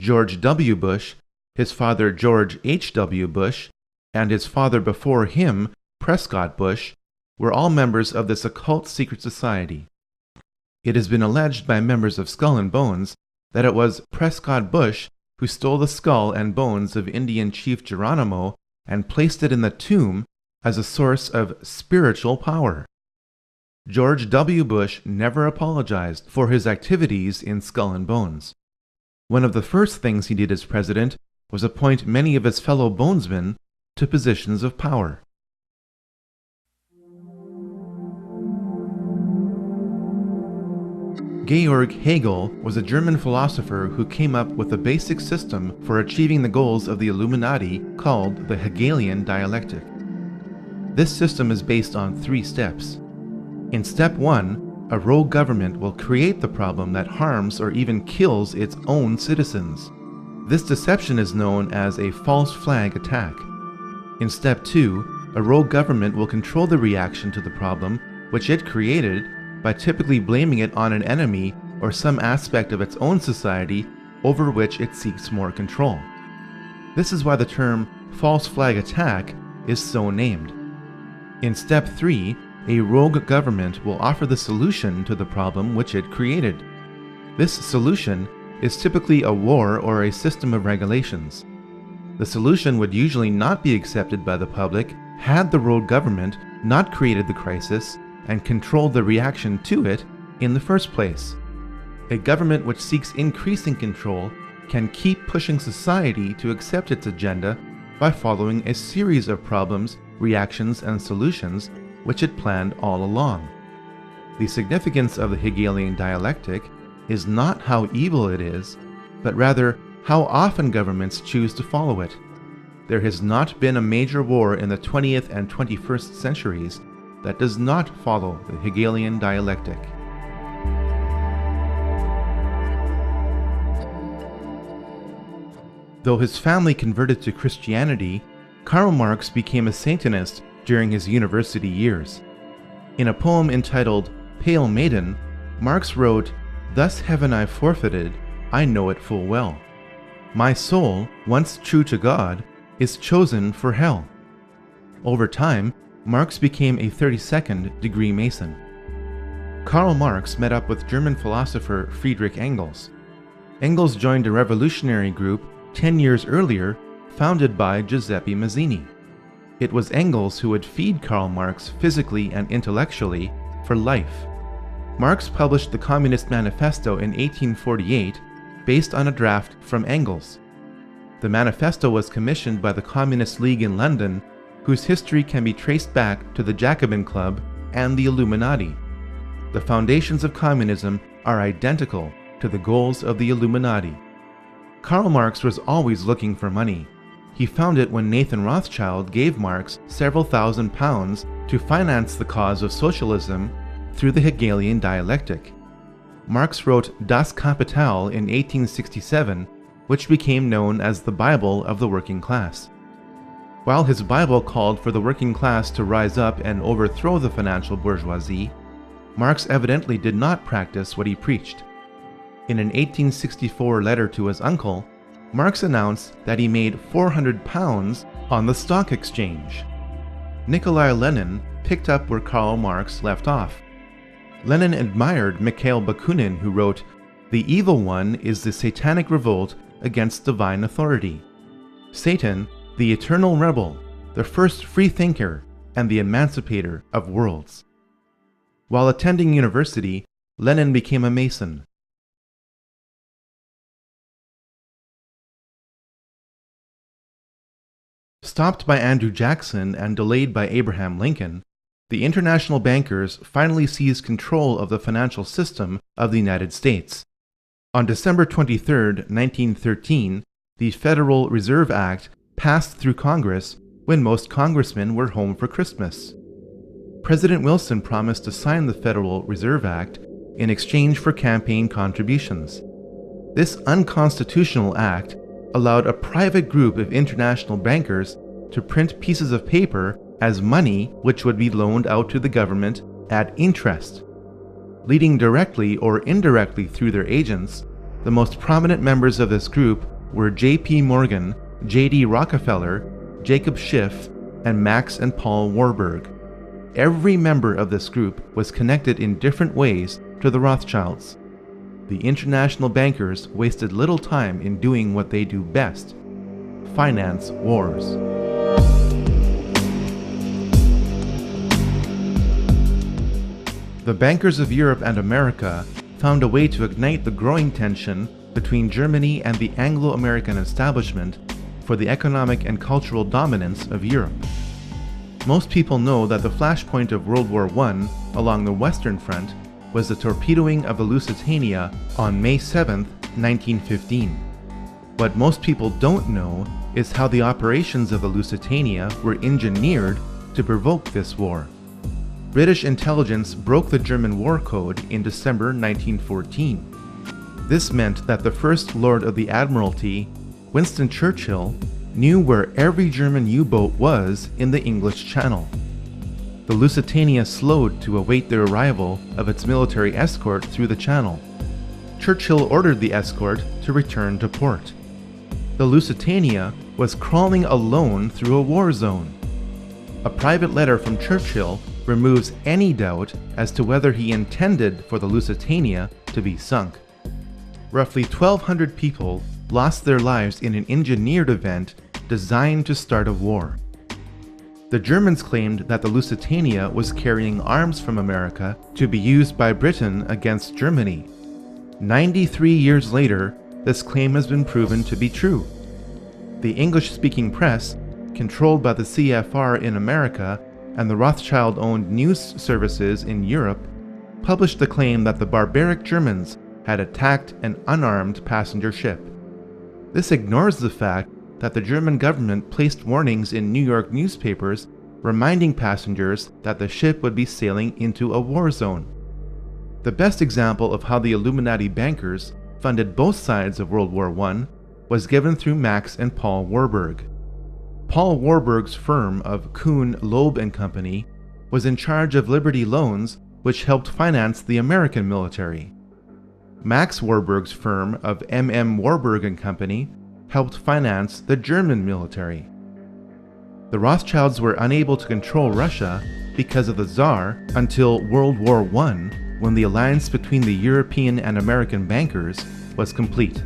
George W. Bush, his father George H.W. Bush, and his father before him, Prescott Bush, were all members of this occult secret society. It has been alleged by members of Skull and Bones that it was Prescott Bush who stole the skull and bones of Indian Chief Geronimo and placed it in the tomb as a source of spiritual power. George W. Bush never apologized for his activities in Skull and Bones. One of the first things he did as president was appoint many of his fellow bonesmen to positions of power. Georg Hegel was a German philosopher who came up with a basic system for achieving the goals of the Illuminati called the Hegelian dialectic. This system is based on 3 steps. In step 1, a rogue government will create the problem that harms or even kills its own citizens. This deception is known as a false flag attack. In step 2, a rogue government will control the reaction to the problem which it created by typically blaming it on an enemy or some aspect of its own society over which it seeks more control. This is why the term false flag attack is so named. In step 3, a rogue government will offer the solution to the problem which it created. This solution is typically a war or a system of regulations. The solution would usually not be accepted by the public had the rogue government not created the crisis and controlled the reaction to it in the first place. A government which seeks increasing control can keep pushing society to accept its agenda by following a series of problems, reactions, and solutions which it planned all along. The significance of the Hegelian dialectic is not how evil it is, but rather how often governments choose to follow it. There has not been a major war in the 20th and 21st centuries that does not follow the Hegelian dialectic. Though his family converted to Christianity, Karl Marx became a Satanist during his university years. In a poem entitled Pale Maiden, Marx wrote, "Thus heaven I forfeited, I know it full well. My soul, once true to God, is chosen for hell." Over time, Marx became a 32nd degree Mason. Karl Marx met up with German philosopher Friedrich Engels. Engels joined a revolutionary group 10 years earlier, founded by Giuseppe Mazzini. It was Engels who would feed Karl Marx physically and intellectually for life. Marx published the Communist Manifesto in 1848 based on a draft from Engels. The manifesto was commissioned by the Communist League in London, whose history can be traced back to the Jacobin Club and the Illuminati. The foundations of communism are identical to the goals of the Illuminati. Karl Marx was always looking for money. He found it when Nathan Rothschild gave Marx several £1,000s to finance the cause of socialism through the Hegelian dialectic. Marx wrote Das Kapital in 1867, which became known as the Bible of the working class. While his Bible called for the working class to rise up and overthrow the financial bourgeoisie, Marx evidently did not practice what he preached. In an 1864 letter to his uncle, Marx announced that he made £400 on the stock exchange. Nikolai Lenin picked up where Karl Marx left off. Lenin admired Mikhail Bakunin, who wrote, "The evil one is the satanic revolt against divine authority. Satan, the eternal rebel, the first free thinker, and the emancipator of worlds." While attending university, Lenin became a Mason. Stopped by Andrew Jackson and delayed by Abraham Lincoln, the international bankers finally seized control of the financial system of the United States. On December 23, 1913, the Federal Reserve Act passed through Congress when most congressmen were home for Christmas. President Wilson promised to sign the Federal Reserve Act in exchange for campaign contributions. This unconstitutional act allowed a private group of international bankers to print pieces of paper as money which would be loaned out to the government at interest. Leading directly or indirectly through their agents, the most prominent members of this group were J.P. Morgan, J.D. Rockefeller, Jacob Schiff, and Max and Paul Warburg. Every member of this group was connected in different ways to the Rothschilds. The international bankers wasted little time in doing what they do best: finance wars. The bankers of Europe and America found a way to ignite the growing tension between Germany and the Anglo-American establishment for the economic and cultural dominance of Europe. Most people know that the flashpoint of World War I along the Western Front was the torpedoing of the Lusitania on May 7, 1915. What most people don't know is how the operations of the Lusitania were engineered to provoke this war. British intelligence broke the German war code in December 1914. This meant that the First Lord of the Admiralty, Winston Churchill, knew where every German U-boat was in the English Channel. The Lusitania slowed to await the arrival of its military escort through the channel. Churchill ordered the escort to return to port. The Lusitania was crawling alone through a war zone. A private letter from Churchill removes any doubt as to whether he intended for the Lusitania to be sunk. Roughly 1,200 people lost their lives in an engineered event designed to start a war. The Germans claimed that the Lusitania was carrying arms from America to be used by Britain against Germany. 93 years later, this claim has been proven to be true. The English-speaking press, controlled by the CFR in America and the Rothschild-owned news services in Europe, published the claim that the barbaric Germans had attacked an unarmed passenger ship. This ignores the fact that the German government placed warnings in New York newspapers reminding passengers that the ship would be sailing into a war zone. The best example of how the Illuminati bankers funded both sides of World War I was given through Max and Paul Warburg. Paul Warburg's firm of Kuhn, Loeb & Company was in charge of Liberty Loans, which helped finance the American military. Max Warburg's firm of M.M. Warburg & Company helped finance the German military. The Rothschilds were unable to control Russia because of the Tsar until World War I, when the alliance between the European and American bankers was complete.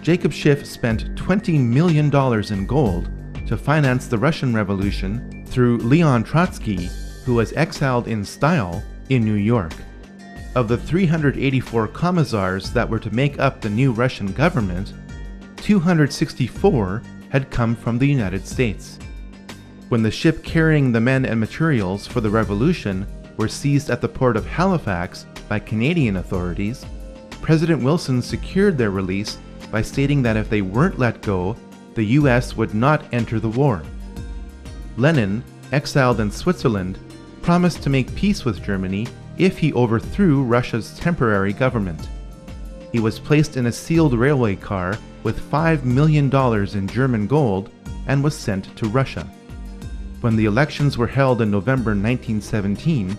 Jacob Schiff spent $20 million in gold to finance the Russian Revolution through Leon Trotsky, who was exiled in style in New York. Of the 384 commissars that were to make up the new Russian government, 264 had come from the United States. When the ship carrying the men and materials for the revolution were seized at the port of Halifax by Canadian authorities, President Wilson secured their release by stating that if they weren't let go, the US would not enter the war. Lenin, exiled in Switzerland, promised to make peace with Germany if he overthrew Russia's temporary government. He was placed in a sealed railway car with $5 million in German gold and was sent to Russia. When the elections were held in November 1917,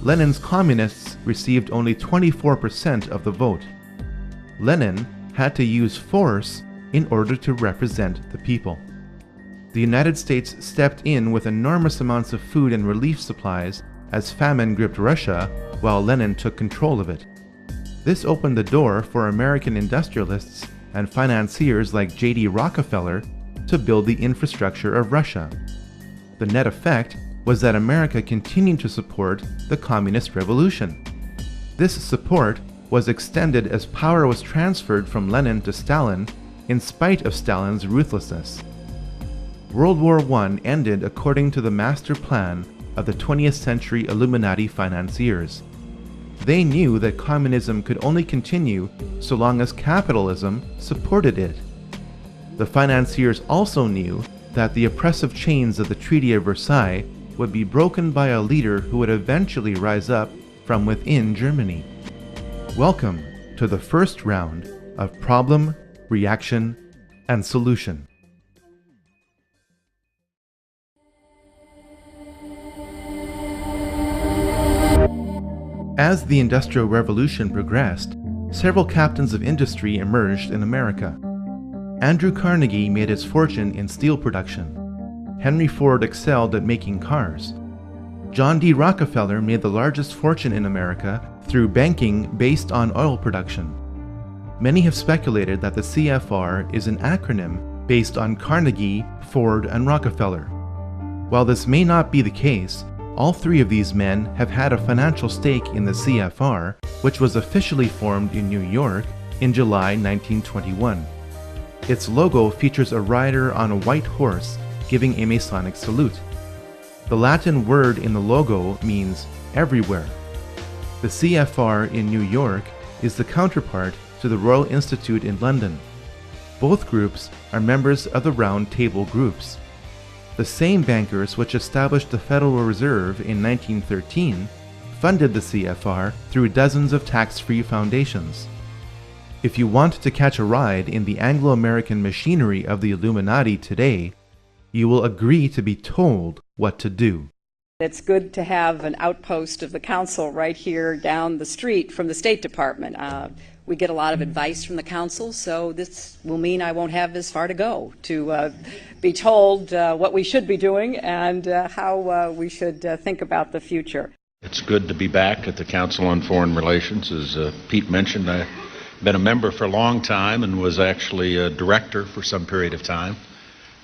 Lenin's communists received only 24% of the vote. Lenin had to use force in order to represent the people. The United States stepped in with enormous amounts of food and relief supplies as famine gripped Russia while Lenin took control of it. This opened the door for American industrialists and financiers like J.D. Rockefeller to build the infrastructure of Russia. The net effect was that America continued to support the communist revolution. This support was extended as power was transferred from Lenin to Stalin in spite of Stalin's ruthlessness. World War I ended according to the master plan of the 20th century Illuminati financiers. They knew that communism could only continue so long as capitalism supported it. The financiers also knew that the oppressive chains of the Treaty of Versailles would be broken by a leader who would eventually rise up from within Germany. Welcome to the first round of Problem, Reaction, and Solution. As the Industrial Revolution progressed, several captains of industry emerged in America. Andrew Carnegie made his fortune in steel production. Henry Ford excelled at making cars. John D. Rockefeller made the largest fortune in America through banking based on oil production. Many have speculated that the CFR is an acronym based on Carnegie, Ford, and Rockefeller. While this may not be the case, all three of these men have had a financial stake in the CFR, which was officially formed in New York in July 1921. Its logo features a rider on a white horse giving a Masonic salute. The Latin word in the logo means everywhere. The CFR in New York is the counterpart to the Royal Institute in London. Both groups are members of the Round Table groups. The same bankers which established the Federal Reserve in 1913 funded the CFR through dozens of tax-free foundations. If you want to catch a ride in the Anglo-American machinery of the Illuminati today, you will agree to be told what to do. It's good to have an outpost of the council right here down the street from the State Department. We get a lot of advice from the council, so this will mean I won't have as far to go to be told what we should be doing and how we should think about the future. It's good to be back at the Council on Foreign Relations. As Pete mentioned, I've been a member for a long time and was actually a director for some period of time.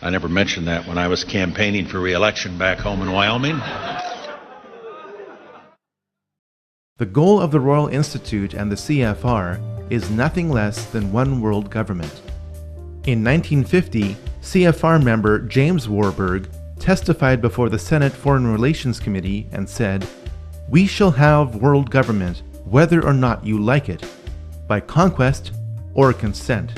I never mentioned that when I was campaigning for re-election back home in Wyoming. The goal of the Royal Institute and the CFR is nothing less than one world government. In 1950, CFR member James Warburg testified before the Senate Foreign Relations Committee and said, "We shall have world government whether or not you like it, by conquest or consent."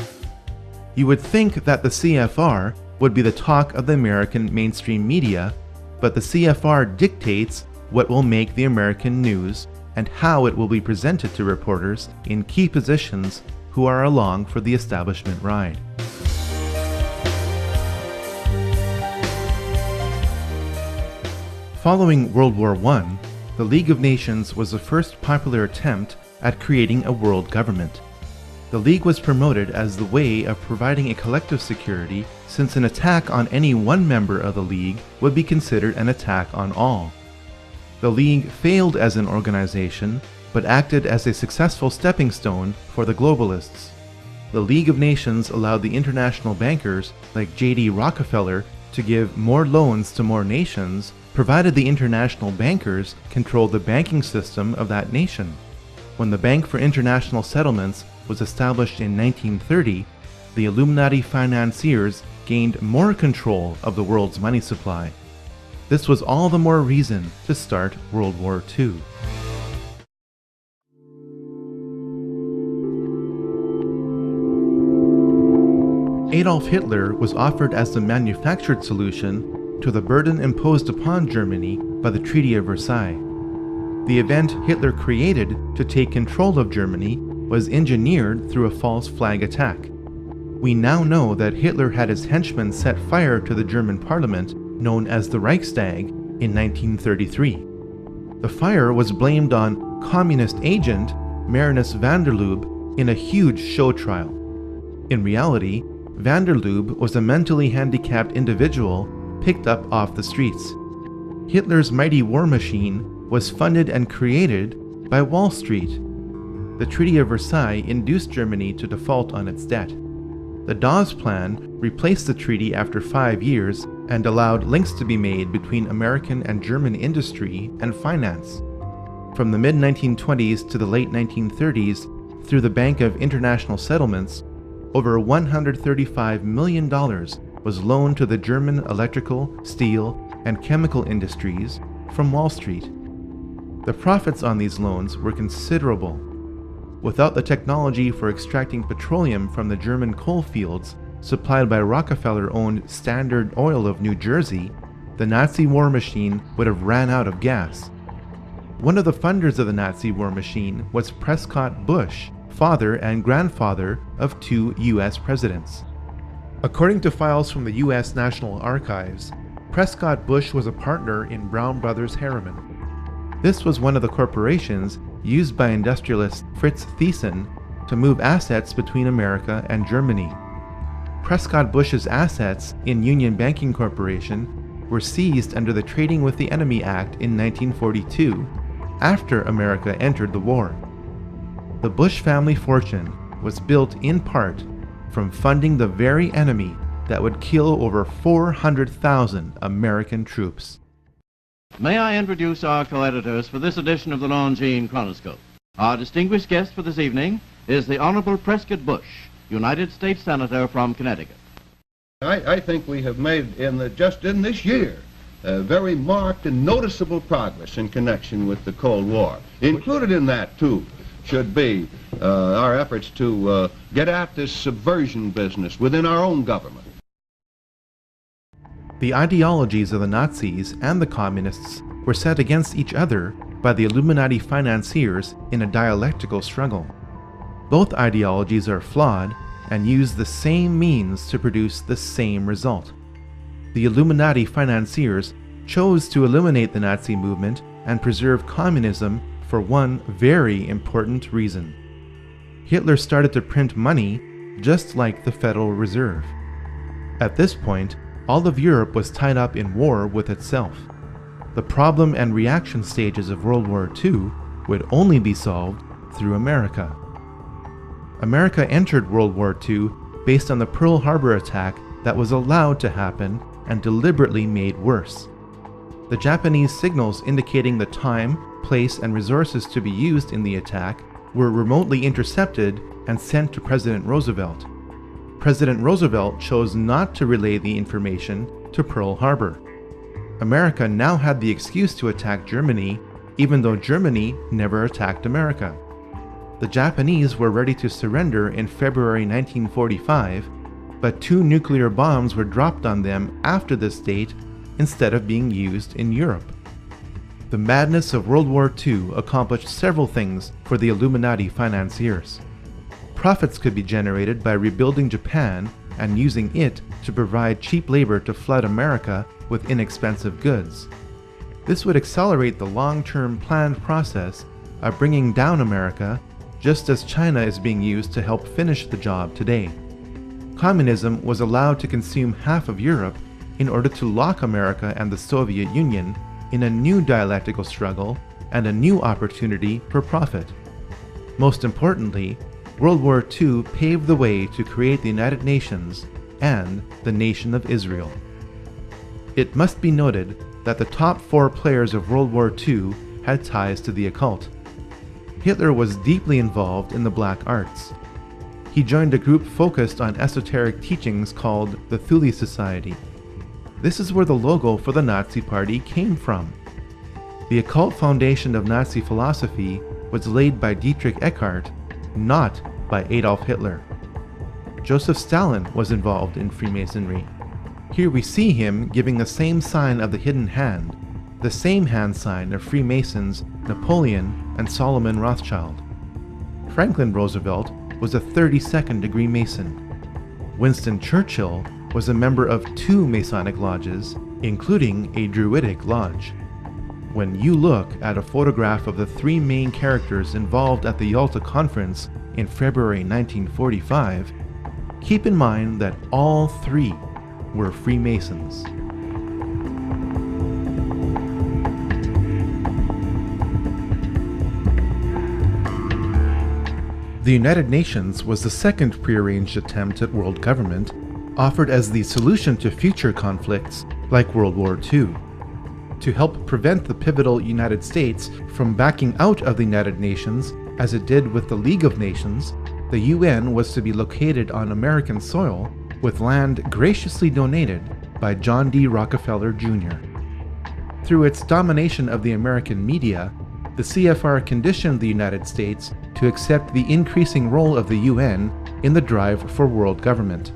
You would think that the CFR would be the talk of the American mainstream media, but the CFR dictates what will make the American news and how it will be presented to reporters in key positions who are along for the establishment ride. Following World War I, the League of Nations was the first popular attempt at creating a world government. The League was promoted as the way of providing a collective security, since an attack on any one member of the League would be considered an attack on all. The League failed as an organization, but acted as a successful stepping stone for the globalists. The League of Nations allowed the international bankers like J.D. Rockefeller to give more loans to more nations, provided the international bankers controlled the banking system of that nation. When the Bank for International Settlements was established in 1930, the Illuminati financiers gained more control of the world's money supply. This was all the more reason to start World War II. Adolf Hitler was offered as the manufactured solution to the burden imposed upon Germany by the Treaty of Versailles. The event Hitler created to take control of Germany was engineered through a false flag attack. We now know that Hitler had his henchmen set fire to the German parliament, known as the Reichstag, in 1933. The fire was blamed on communist agent Marinus van der Lubbe in a huge show trial. In reality, van der Lubbe was a mentally handicapped individual picked up off the streets. Hitler's mighty war machine was funded and created by Wall Street. The Treaty of Versailles induced Germany to default on its debt. The Dawes Plan replaced the treaty after 5 years and allowed links to be made between American and German industry and finance. From the mid-1920s to the late 1930s, through the Bank of International Settlements, over $135 million was loaned to the German electrical, steel, and chemical industries from Wall Street. The profits on these loans were considerable. Without the technology for extracting petroleum from the German coal fields supplied by Rockefeller-owned Standard Oil of New Jersey, the Nazi war machine would have ran out of gas. One of the funders of the Nazi war machine was Prescott Bush, father and grandfather of 2 U.S. presidents. According to files from the U.S. National Archives, Prescott Bush was a partner in Brown Brothers Harriman. This was one of the corporations used by industrialist Fritz Thyssen to move assets between America and Germany. Prescott Bush's assets in Union Banking Corporation were seized under the Trading with the Enemy Act in 1942, after America entered the war. The Bush family fortune was built in part from funding the very enemy that would kill over 400,000 American troops. May I introduce our co-editors for this edition of the Longines Chronoscope. Our distinguished guest for this evening is the Honorable Prescott Bush, United States Senator from Connecticut. I think we have made, just in this year, very marked and noticeable progress in connection with the Cold War. Included in that, too, should be our efforts to get at this subversion business within our own government. The ideologies of the Nazis and the Communists were set against each other by the Illuminati financiers in a dialectical struggle. Both ideologies are flawed and use the same means to produce the same result. The Illuminati financiers chose to eliminate the Nazi movement and preserve communism for one very important reason. Hitler started to print money just like the Federal Reserve. At this point, all of Europe was tied up in war with itself. The problem and reaction stages of World War II would only be solved through America. America entered World War II based on the Pearl Harbor attack that was allowed to happen and deliberately made worse. The Japanese signals indicating the time, place, and resources to be used in the attack were remotely intercepted and sent to President Roosevelt. President Roosevelt chose not to relay the information to Pearl Harbor. America now had the excuse to attack Germany, even though Germany never attacked America. The Japanese were ready to surrender in February 1945, but 2 nuclear bombs were dropped on them after this date instead of being used in Europe. The madness of World War II accomplished several things for the Illuminati financiers. Profits could be generated by rebuilding Japan and using it to provide cheap labor to flood America with inexpensive goods. This would accelerate the long-term planned process of bringing down America, just as China is being used to help finish the job today. Communism was allowed to consume half of Europe in order to lock America and the Soviet Union in a new dialectical struggle and a new opportunity for profit. Most importantly, World War II paved the way to create the United Nations and the Nation of Israel. It must be noted that the top 4 players of World War II had ties to the occult. Hitler was deeply involved in the black arts. He joined a group focused on esoteric teachings called the Thule Society. This is where the logo for the Nazi Party came from. The occult foundation of Nazi philosophy was laid by Dietrich Eckart, not by Adolf Hitler. Joseph Stalin was involved in Freemasonry. Here we see him giving the same sign of the hidden hand, the same hand sign of Freemasons Napoleon and Solomon Rothschild. Franklin Roosevelt was a 32nd degree Mason. Winston Churchill was a member of 2 Masonic lodges, including a Druidic lodge. When you look at a photograph of the 3 main characters involved at the Yalta Conference in February 1945, keep in mind that all 3 were Freemasons. The United Nations was the second prearranged attempt at world government, offered as the solution to future conflicts like World War II. To help prevent the pivotal United States from backing out of the United Nations, as it did with the League of Nations, the UN was to be located on American soil with land graciously donated by John D. Rockefeller Jr. Through its domination of the American media, the CFR conditioned the United States to accept the increasing role of the UN in the drive for world government.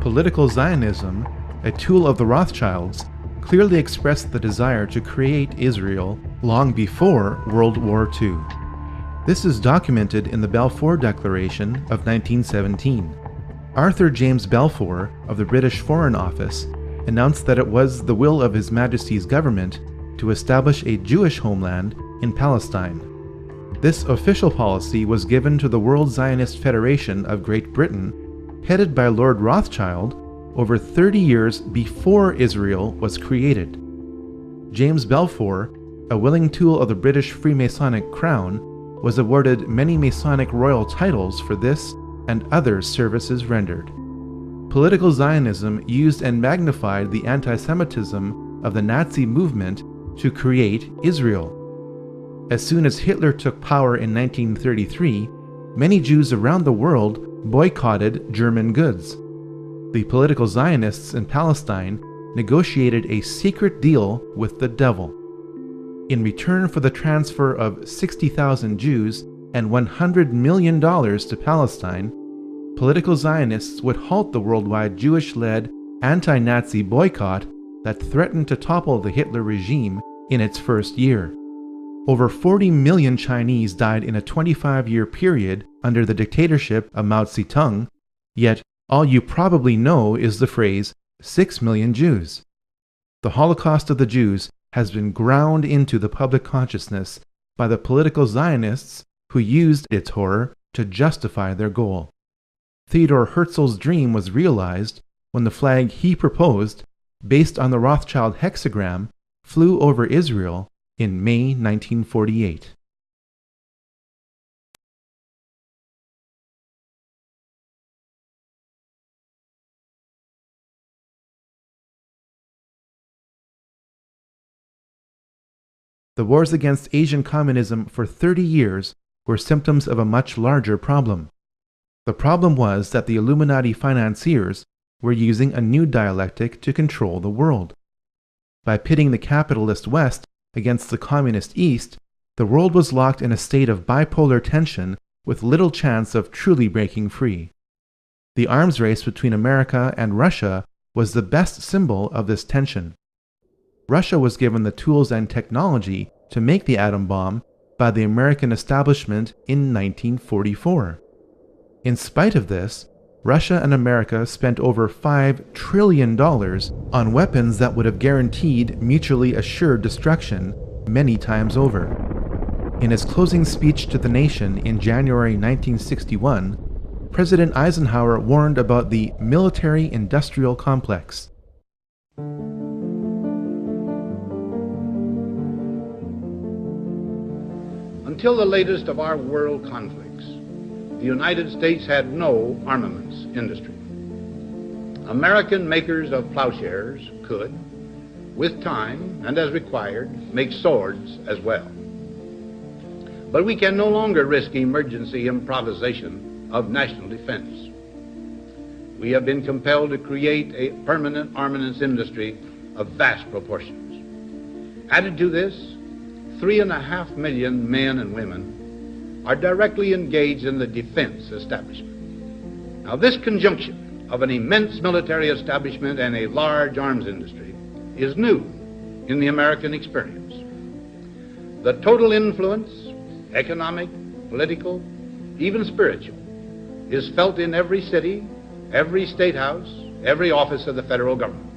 Political Zionism, a tool of the Rothschilds, clearly expressed the desire to create Israel long before World War II. This is documented in the Balfour Declaration of 1917. Arthur James Balfour of the British Foreign Office announced that it was the will of His Majesty's government to establish a Jewish homeland in Palestine. This official policy was given to the World Zionist Federation of Great Britain, headed by Lord Rothschild, over 30 years before Israel was created. James Balfour, a willing tool of the British Freemasonic crown, was awarded many Masonic royal titles for this and other services rendered. Political Zionism used and magnified the anti-Semitism of the Nazi movement to create Israel. As soon as Hitler took power in 1933, many Jews around the world boycotted German goods. The political Zionists in Palestine negotiated a secret deal with the devil. In return for the transfer of 60,000 Jews and $100 million to Palestine, political Zionists would halt the worldwide Jewish-led anti-Nazi boycott that threatened to topple the Hitler regime in its first year. Over 40 million Chinese died in a 25-year period under the dictatorship of Mao Zedong, yet all you probably know is the phrase 6 million Jews. The Holocaust of the Jews has been ground into the public consciousness by the political Zionists who used its horror to justify their goal. Theodor Herzl's dream was realized when the flag he proposed, based on the Rothschild hexagram, flew over Israel in May 1948. The wars against Asian communism for 30 years were symptoms of a much larger problem. The problem was that the Illuminati financiers were using a new dialectic to control the world. By pitting the capitalist West against the communist East, the world was locked in a state of bipolar tension with little chance of truly breaking free. The arms race between America and Russia was the best symbol of this tension. Russia was given the tools and technology to make the atom bomb by the American establishment in 1944. In spite of this, Russia and America spent over $5 trillion on weapons that would have guaranteed mutually assured destruction many times over. In his closing speech to the nation in January 1961, President Eisenhower warned about the military-industrial complex. Until the latest of our world conflicts, the United States had no armaments industry. American makers of plowshares could, with time and as required, make swords as well. But we can no longer risk emergency improvisation of national defense. We have been compelled to create a permanent armaments industry of vast proportions. Added to this, 3.5 million men and women are directly engaged in the defense establishment. Now, this conjunction of an immense military establishment and a large arms industry is new in the American experience. The total influence, economic, political, even spiritual, is felt in every city, every state house, every office of the federal government.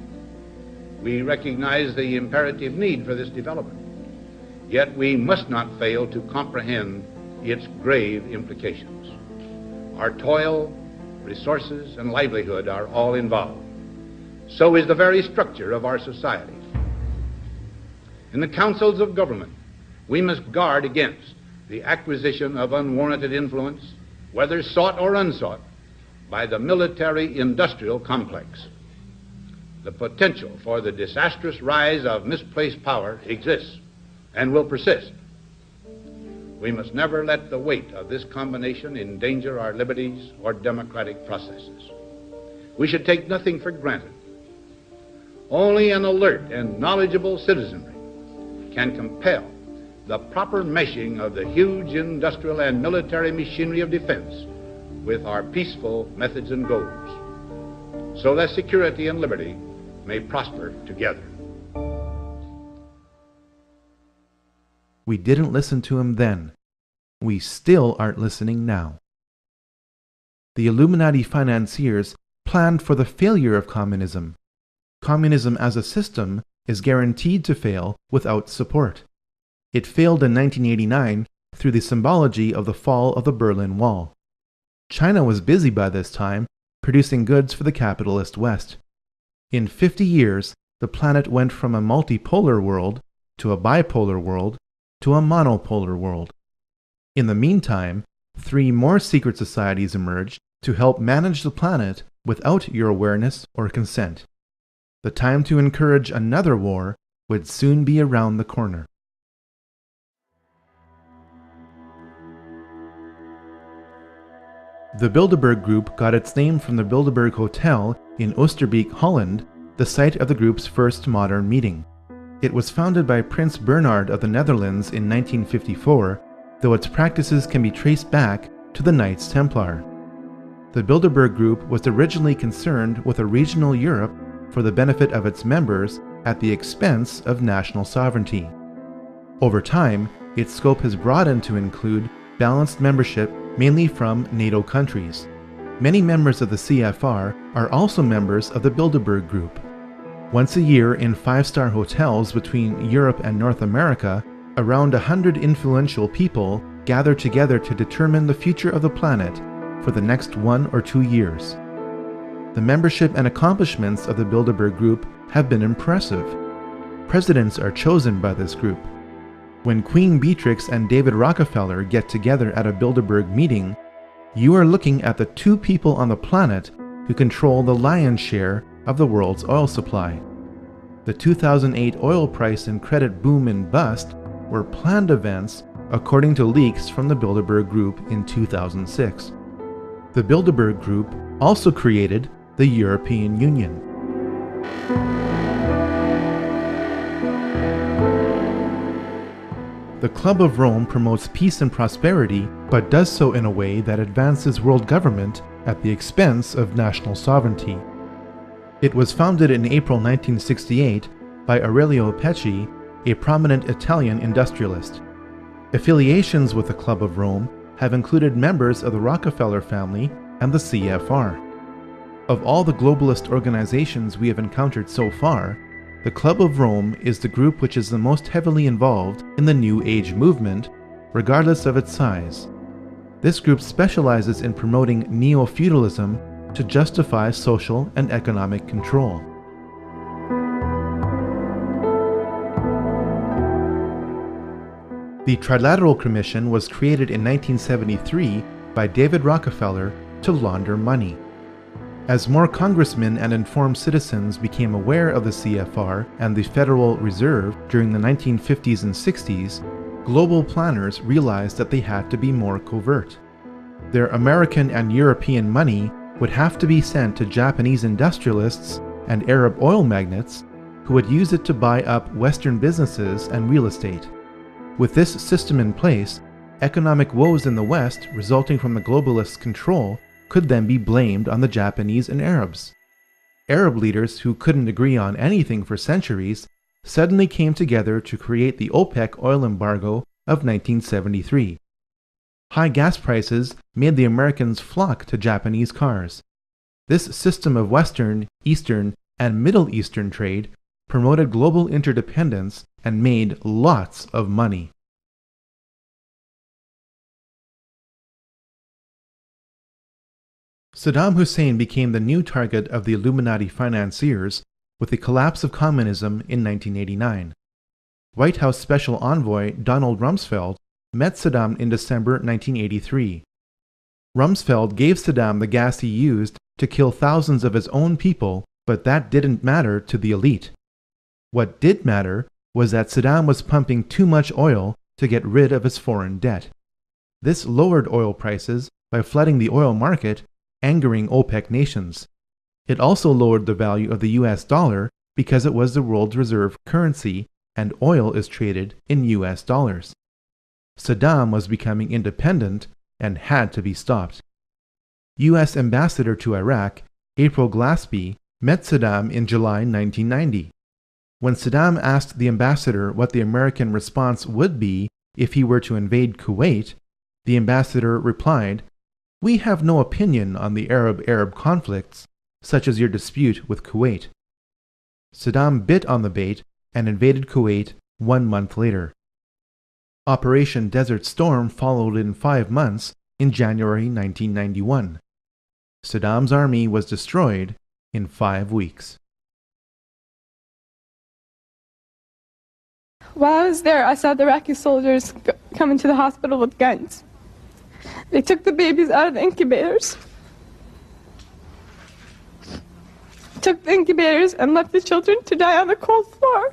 We recognize the imperative need for this development, yet we must not fail to comprehend its grave implications. Our toil, resources, and livelihood are all involved. So is the very structure of our society. In the councils of government, we must guard against the acquisition of unwarranted influence, whether sought or unsought, by the military-industrial complex. The potential for the disastrous rise of misplaced power exists and will persist. We must never let the weight of this combination endanger our liberties or democratic processes. We should take nothing for granted. Only an alert and knowledgeable citizenry can compel the proper meshing of the huge industrial and military machinery of defense with our peaceful methods and goals, so that security and liberty may prosper together. We didn't listen to him then. We still aren't listening now. The Illuminati financiers planned for the failure of communism. Communism as a system is guaranteed to fail without support. It failed in 1989 through the symbology of the fall of the Berlin Wall. China was busy by this time producing goods for the capitalist West. In 50 years, the planet went from a multipolar world to a bipolar world to a monopolar world. In the meantime, 3 more secret societies emerged to help manage the planet without your awareness or consent. The time to encourage another war would soon be around the corner. The Bilderberg Group got its name from the Bilderberg Hotel in Oosterbeek, Holland, the site of the group's first modern meeting. It was founded by Prince Bernhard of the Netherlands in 1954, though its practices can be traced back to the Knights Templar. The Bilderberg Group was originally concerned with a regional Europe for the benefit of its members at the expense of national sovereignty. Over time, its scope has broadened to include balanced membership mainly from NATO countries. Many members of the CFR are also members of the Bilderberg Group. Once a year in 5-star hotels between Europe and North America, around 100 influential people gather together to determine the future of the planet for the next 1 or 2 years. The membership and accomplishments of the Bilderberg Group have been impressive. Presidents are chosen by this group. When Queen Beatrix and David Rockefeller get together at a Bilderberg meeting, you are looking at the 2 people on the planet who control the lion's share of the world's oil supply. The 2008 oil price and credit boom and bust were planned events according to leaks from the Bilderberg Group in 2006. The Bilderberg Group also created the European Union. The Club of Rome promotes peace and prosperity, but does so in a way that advances world government at the expense of national sovereignty. It was founded in April 1968 by Aurelio Pecci, a prominent Italian industrialist. Affiliations with the Club of Rome have included members of the Rockefeller family and the CFR. Of all the globalist organizations we have encountered so far, the Club of Rome is the group which is the most heavily involved in the New Age movement, regardless of its size. This group specializes in promoting neo-feudalism to justify social and economic control. The Trilateral Commission was created in 1973 by David Rockefeller to launder money. As more congressmen and informed citizens became aware of the CFR and the Federal Reserve during the 1950s and 60s, global planners realized that they had to be more covert. Their American and European money would have to be sent to Japanese industrialists and Arab oil magnates who would use it to buy up Western businesses and real estate. With this system in place, economic woes in the West resulting from the globalists' control could then be blamed on the Japanese and Arabs. Arab leaders who couldn't agree on anything for centuries suddenly came together to create the OPEC oil embargo of 1973. High gas prices made the Americans flock to Japanese cars. This system of Western, Eastern, and Middle Eastern trade promoted global interdependence and made lots of money. Saddam Hussein became the new target of the Illuminati financiers with the collapse of communism in 1989. White House Special Envoy Donald Rumsfeld met Saddam in December 1983. Rumsfeld gave Saddam the gas he used to kill thousands of his own people, but that didn't matter to the elite. What did matter was that Saddam was pumping too much oil to get rid of his foreign debt. This lowered oil prices by flooding the oil market, angering OPEC nations. It also lowered the value of the US dollar because it was the world's reserve currency and oil is traded in US dollars. Saddam was becoming independent and had to be stopped. US Ambassador to Iraq, April Glaspie, met Saddam in July 1990. When Saddam asked the ambassador what the American response would be if he were to invade Kuwait, the ambassador replied, "We have no opinion on the Arab-Arab conflicts, such as your dispute with Kuwait." Saddam bit on the bait and invaded Kuwait 1 month later. Operation Desert Storm followed in 5 months in January 1991. Saddam's army was destroyed in 5 weeks. While I was there, I saw the Iraqi soldiers come into the hospital with guns. They took the babies out of the incubators, took the incubators, and left the children to die on the cold floor.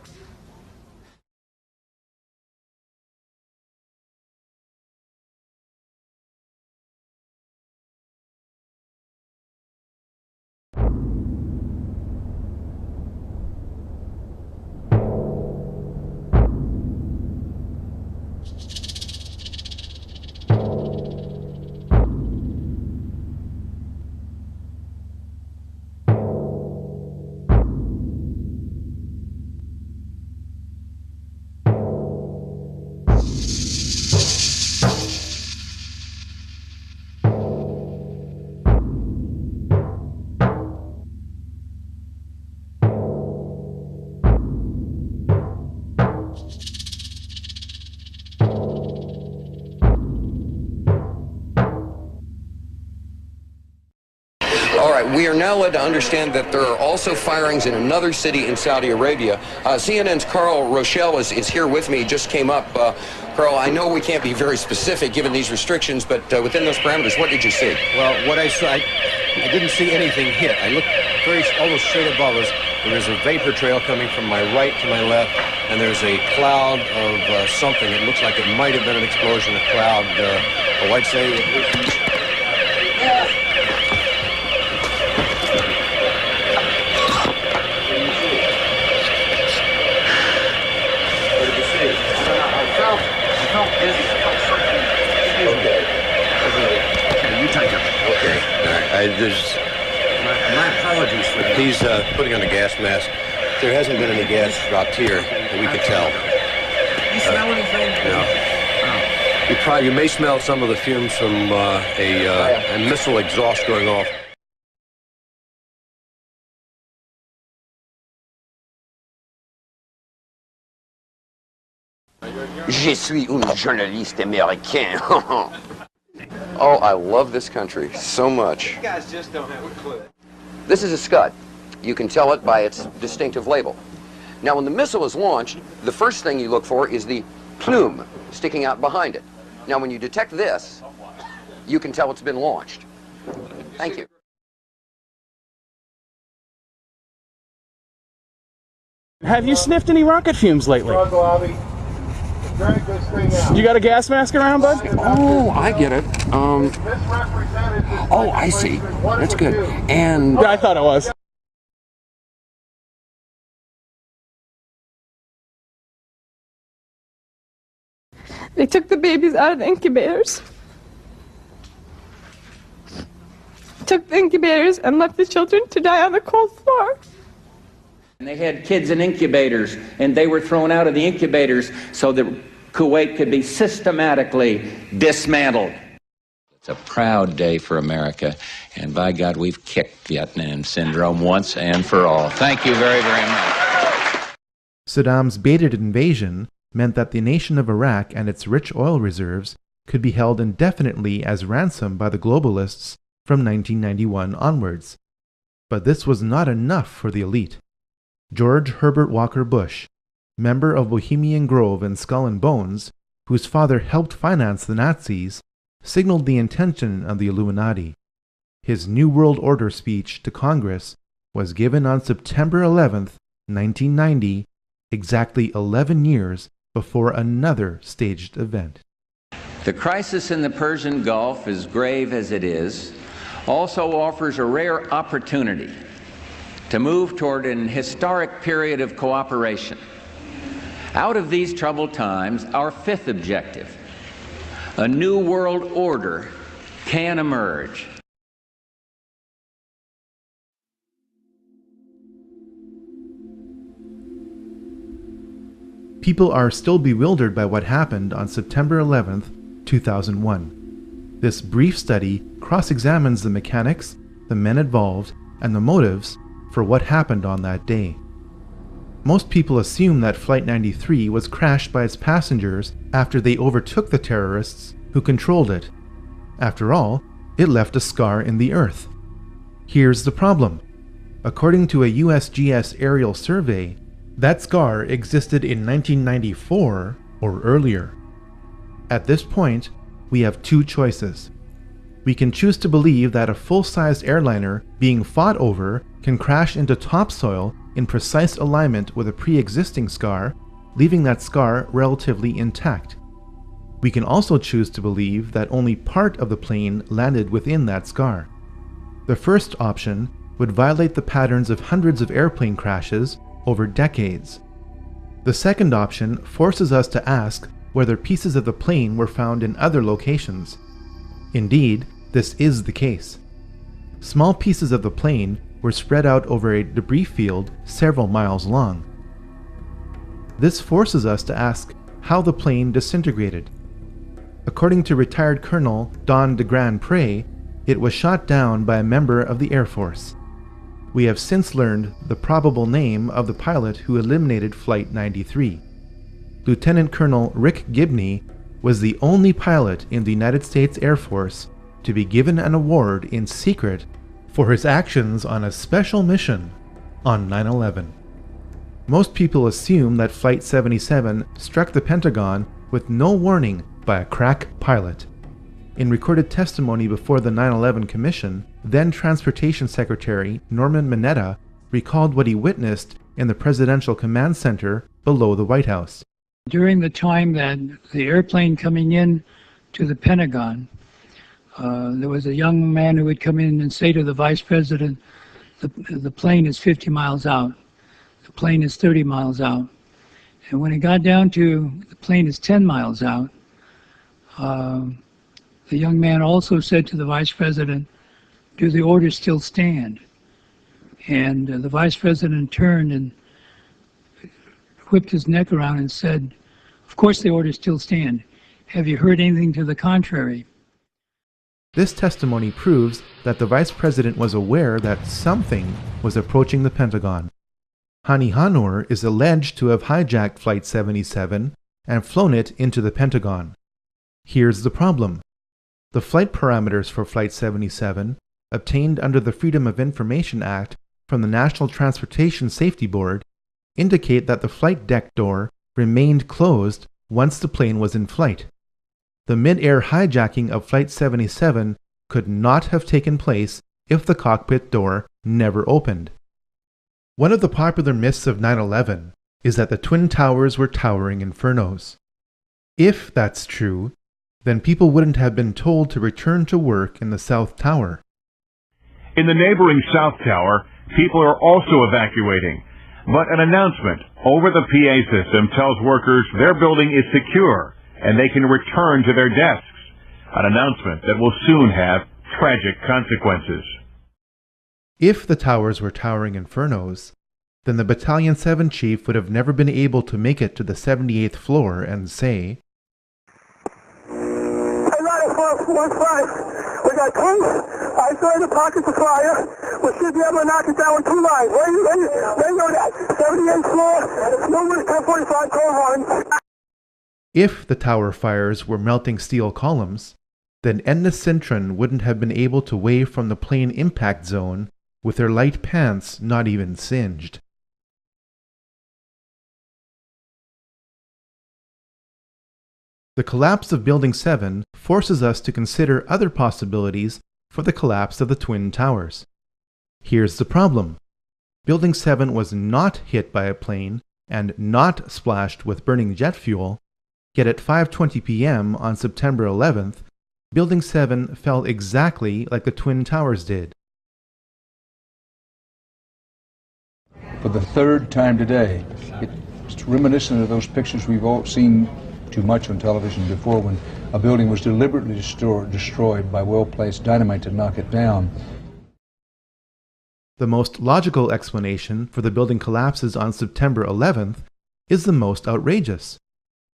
We are now led to understand that there are also firings in another city in Saudi Arabia. CNN's Carl Rochelle is here with me, just came up. Carl, I know we can't be very specific given these restrictions, but within those parameters, what did you see? Well, what I saw, I didn't see anything hit. I looked almost straight above us. There was a vapor trail coming from my right to my left, and there's a cloud of something. It looks like it might have been an explosion, a cloud. I'd say... My apologies for that. He's putting on a gas mask. There hasn't been any gas dropped here that we could tell. You smell anything? No. You may smell some of the fumes from a missile exhaust going off. Je suis un journaliste américain. Oh, I love this country so much. You guys just don't have a clue. This is a Scud. You can tell it by its distinctive label. Now, when the missile is launched, the first thing you look for is the plume sticking out behind it. Now, when you detect this, you can tell it's been launched. Thank you. Have you sniffed any rocket fumes lately? You got a gas mask around, bud? Oh, I get it. Oh, I see. That's good. And yeah, I thought it was. They took the babies out of the incubators, took the incubators and left the children to die on the cold floor. And they had kids in incubators, and they were thrown out of the incubators so that Kuwait could be systematically dismantled. It's a proud day for America, and by God, we've kicked Vietnam syndrome once and for all. Thank you very, very much. Saddam's baited invasion meant that the nation of Iraq and its rich oil reserves could be held indefinitely as ransom by the globalists from 1991 onwards. But this was not enough for the elite. George Herbert Walker Bush, member of Bohemian Grove and Skull and Bones, whose father helped finance the Nazis, signaled the intention of the Illuminati. His New World Order speech to Congress was given on September 11, 1990, exactly 11 years before another staged event. The crisis in the Persian Gulf, as grave as it is, also offers a rare opportunity to move toward an historic period of cooperation. Out of these troubled times, our fifth objective, a new world order, can emerge. People are still bewildered by what happened on September 11, 2001. This brief study cross-examines the mechanics, the men involved, and the motives for what happened on that day. Most people assume that Flight 93 was crashed by its passengers after they overtook the terrorists who controlled it. After all, it left a scar in the earth. Here's the problem. According to a USGS aerial survey, that scar existed in 1994 or earlier. At this point, we have two choices. We can choose to believe that a full-sized airliner being fought over can crash into topsoil in precise alignment with a pre-existing scar, leaving that scar relatively intact. We can also choose to believe that only part of the plane landed within that scar. The first option would violate the patterns of hundreds of airplane crashes over decades. The second option forces us to ask whether pieces of the plane were found in other locations. Indeed, this is the case. Small pieces of the plane were spread out over a debris field several miles long. This forces us to ask how the plane disintegrated. According to retired Colonel Don de Grand Pré, it was shot down by a member of the Air Force. We have since learned the probable name of the pilot who eliminated Flight 93. Lieutenant Colonel Rick Gibney was the only pilot in the United States Air Force to be given an award in secret for his actions on a special mission on 9/11. Most people assume that Flight 77 struck the Pentagon with no warning by a crack pilot. In recorded testimony before the 9/11 Commission, then Transportation Secretary Norman Mineta recalled what he witnessed in the Presidential Command Center below the White House. During the time that the airplane coming in to the Pentagon, there was a young man who would come in and say to the Vice President, the plane is 50 miles out, the plane is 30 miles out. And when it got down to the plane is 10 miles out, the young man also said to the Vice President, do the orders still stand? And the Vice President turned and whipped his neck around and said, of course the orders still stand. Have you heard anything to the contrary? This testimony proves that the Vice President was aware that something was approaching the Pentagon. Hani Hannour is alleged to have hijacked Flight 77 and flown it into the Pentagon. Here's the problem. The flight parameters for Flight 77, obtained under the Freedom of Information Act from the National Transportation Safety Board, indicate that the flight deck door remained closed once the plane was in flight. The mid-air hijacking of Flight 77 could not have taken place if the cockpit door never opened. One of the popular myths of 9/11 is that the Twin Towers were towering infernos. If that's true, then people wouldn't have been told to return to work in the South Tower. In the neighboring South Tower, people are also evacuating, but an announcement over the PA system tells workers their building is secure and they can return to their desks, an announcement that will soon have tragic consequences. If the towers were towering infernos, then the Battalion 7 chief would have never been able to make it to the 78th floor and say, Hey, 9415, we got two isolated pockets of fire. We should be able to knock it down with 2 lines. Where you know that? 78th floor, numerous 1045 coal horns. If the tower fires were melting steel columns, then Edna Sintron wouldn't have been able to wave from the plane impact zone with her light pants not even singed. The collapse of Building 7 forces us to consider other possibilities for the collapse of the Twin Towers. Here's the problem. Building 7 was not hit by a plane and not splashed with burning jet fuel, yet at 5:20 p.m. on September 11th, Building 7 fell exactly like the Twin Towers did. For the third time today, it's reminiscent of those pictures we've all seen too much on television before, when a building was deliberately destroyed by well-placed dynamite to knock it down. The most logical explanation for the building collapses on September 11th is the most outrageous: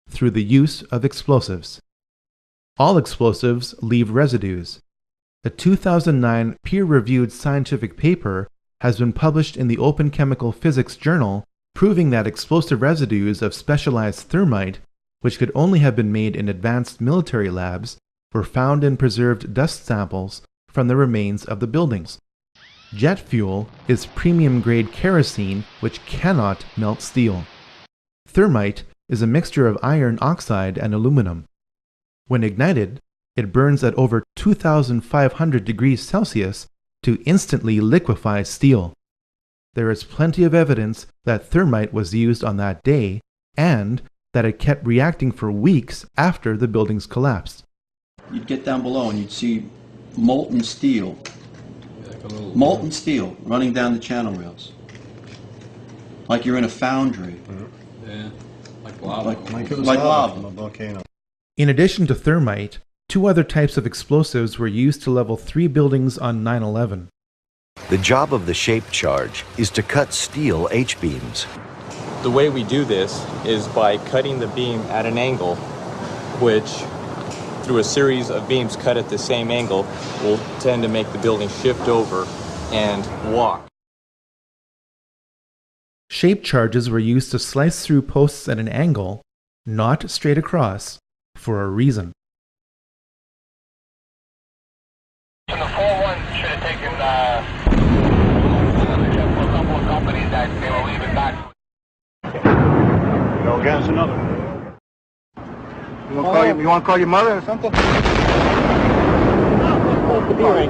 through the use of explosives. All explosives leave residues. A 2009 peer-reviewed scientific paper has been published in the Open Chemical Physics Journal proving that explosive residues of specialized thermite, which could only have been made in advanced military labs, were found in preserved dust samples from the remains of the buildings. Jet fuel is premium-grade kerosene which cannot melt steel. Thermite is a mixture of iron oxide and aluminum. When ignited, it burns at over 2,500 degrees Celsius to instantly liquefy steel. There is plenty of evidence that thermite was used on that day and that it kept reacting for weeks after the buildings collapsed. You'd get down below and you'd see molten steel running down the channel rails, like you're in a foundry. Yeah, like lava. Like lava. A volcano. In addition to thermite, 2 other types of explosives were used to level 3 buildings on 9/11. The job of the shape charge is to cut steel H-beams. The way we do this is by cutting the beam at an angle, which, through a series of beams cut at the same angle, will tend to make the building shift over and walk. Shape charges were used to slice through posts at an angle, not straight across, for a reason. The 4-1 should have taken a couple of companies that they were leaving back. Go against another. You want to call your mother or something? You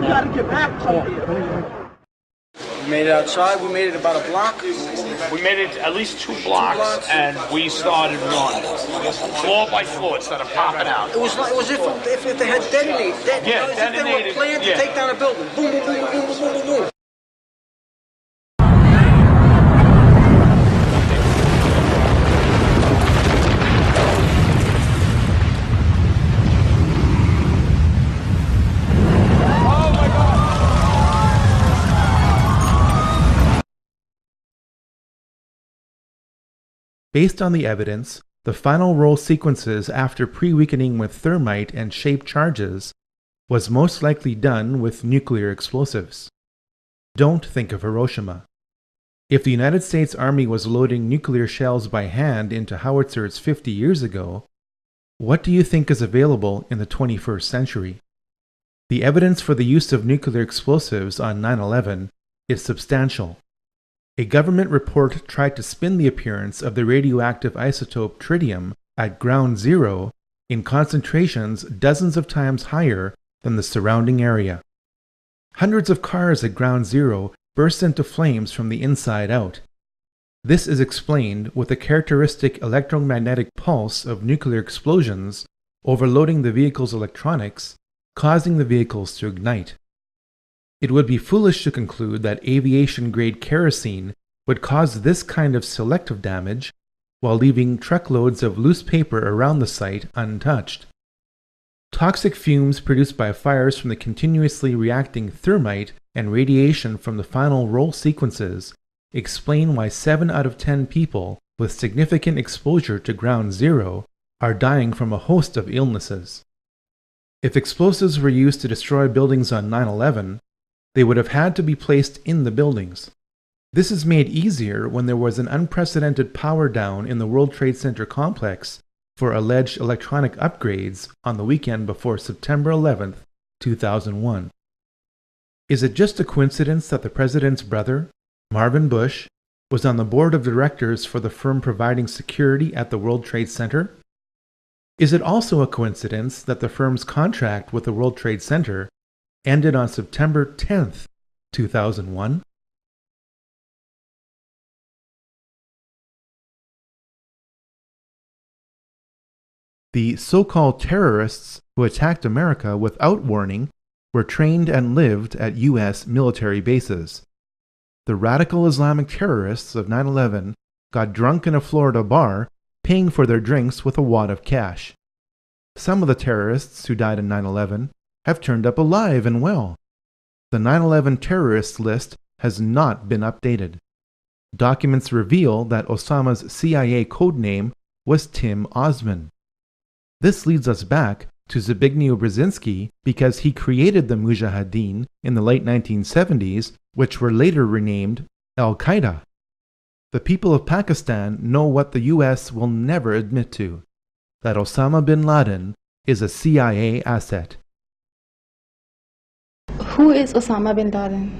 got to get back to We made it outside. We made it about a block. We made it at least 2 blocks, and we started running. Floor by floor, it started popping out. It was if they had detonated. Yeah, as if they were planned to take down a building. Boom, boom, boom, boom, boom, boom, boom, boom. Based on the evidence, the final roll sequences after pre-weakening with thermite and shape charges was most likely done with nuclear explosives. Don't think of Hiroshima. If the United States Army was loading nuclear shells by hand into howitzers 50 years ago, what do you think is available in the 21st century? The evidence for the use of nuclear explosives on 9/11 is substantial. A government report tried to spin the appearance of the radioactive isotope tritium at ground zero in concentrations dozens of times higher than the surrounding area. Hundreds of cars at ground zero burst into flames from the inside out. This is explained with the characteristic electromagnetic pulse of nuclear explosions overloading the vehicle's electronics, causing the vehicles to ignite. It would be foolish to conclude that aviation-grade kerosene would cause this kind of selective damage while leaving truckloads of loose paper around the site untouched. Toxic fumes produced by fires from the continuously reacting thermite and radiation from the final roll sequences explain why 7 out of 10 people with significant exposure to ground zero are dying from a host of illnesses. If explosives were used to destroy buildings on 9/11, they would have had to be placed in the buildings. This is made easier when there was an unprecedented power down in the World Trade Center complex for alleged electronic upgrades on the weekend before September 11, 2001. Is it just a coincidence that the president's brother, Marvin Bush, was on the board of directors for the firm providing security at the World Trade Center? Is it also a coincidence that the firm's contract with the World Trade Center ended on September 10, 2001? The so-called terrorists who attacked America without warning were trained and lived at U.S. military bases. The radical Islamic terrorists of 9/11 got drunk in a Florida bar, paying for their drinks with a wad of cash. Some of the terrorists who died in 9/11 have turned up alive and well. The 9/11 terrorists list has not been updated. Documents reveal that Osama's CIA codename was Tim Osman. This leads us back to Zbigniew Brzezinski because he created the Mujahideen in the late 1970s, which were later renamed Al-Qaeda. The people of Pakistan know what the US will never admit to, that Osama bin Laden is a CIA asset. Who is Osama bin Laden?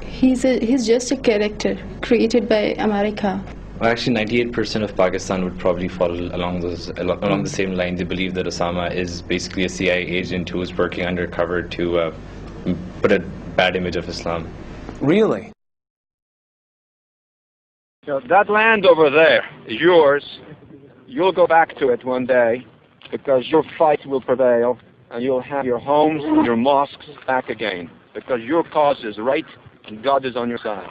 He's just a character created by America. Well, actually, 98% of Pakistan would probably follow along the same line. They believe that Osama is basically a CIA agent who is working undercover to put a bad image of Islam. Really? You know, that land over there is yours. You'll go back to it one day because your fight will prevail and you'll have your homes and your mosques back again because your cause is right and God is on your side.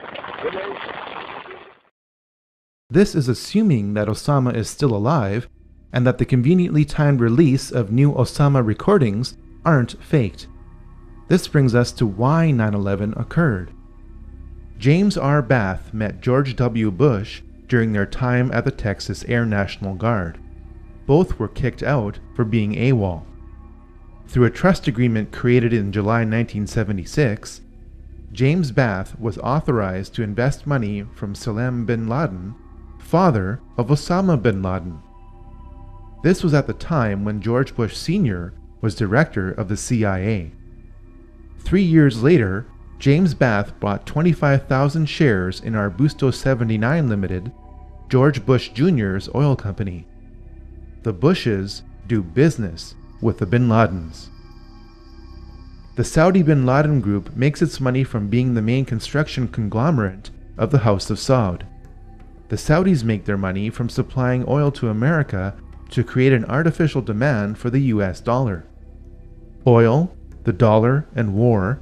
This is assuming that Osama is still alive and that the conveniently timed release of new Osama recordings aren't faked. This brings us to why 9/11 occurred. James R. Bath met George W. Bush during their time at the Texas Air National Guard. Both were kicked out for being AWOL. Through a trust agreement created in July 1976, James Bath was authorized to invest money from Salem bin Laden, father of Osama bin Laden. This was at the time when George Bush Sr. was director of the CIA. 3 years later, James Bath bought 25,000 shares in Arbusto 79 Limited, George Bush Jr.'s oil company. The Bushes do business with the bin Ladens. The Saudi bin Laden group makes its money from being the main construction conglomerate of the House of Saud. The Saudis make their money from supplying oil to America to create an artificial demand for the US dollar. Oil, the dollar, and war,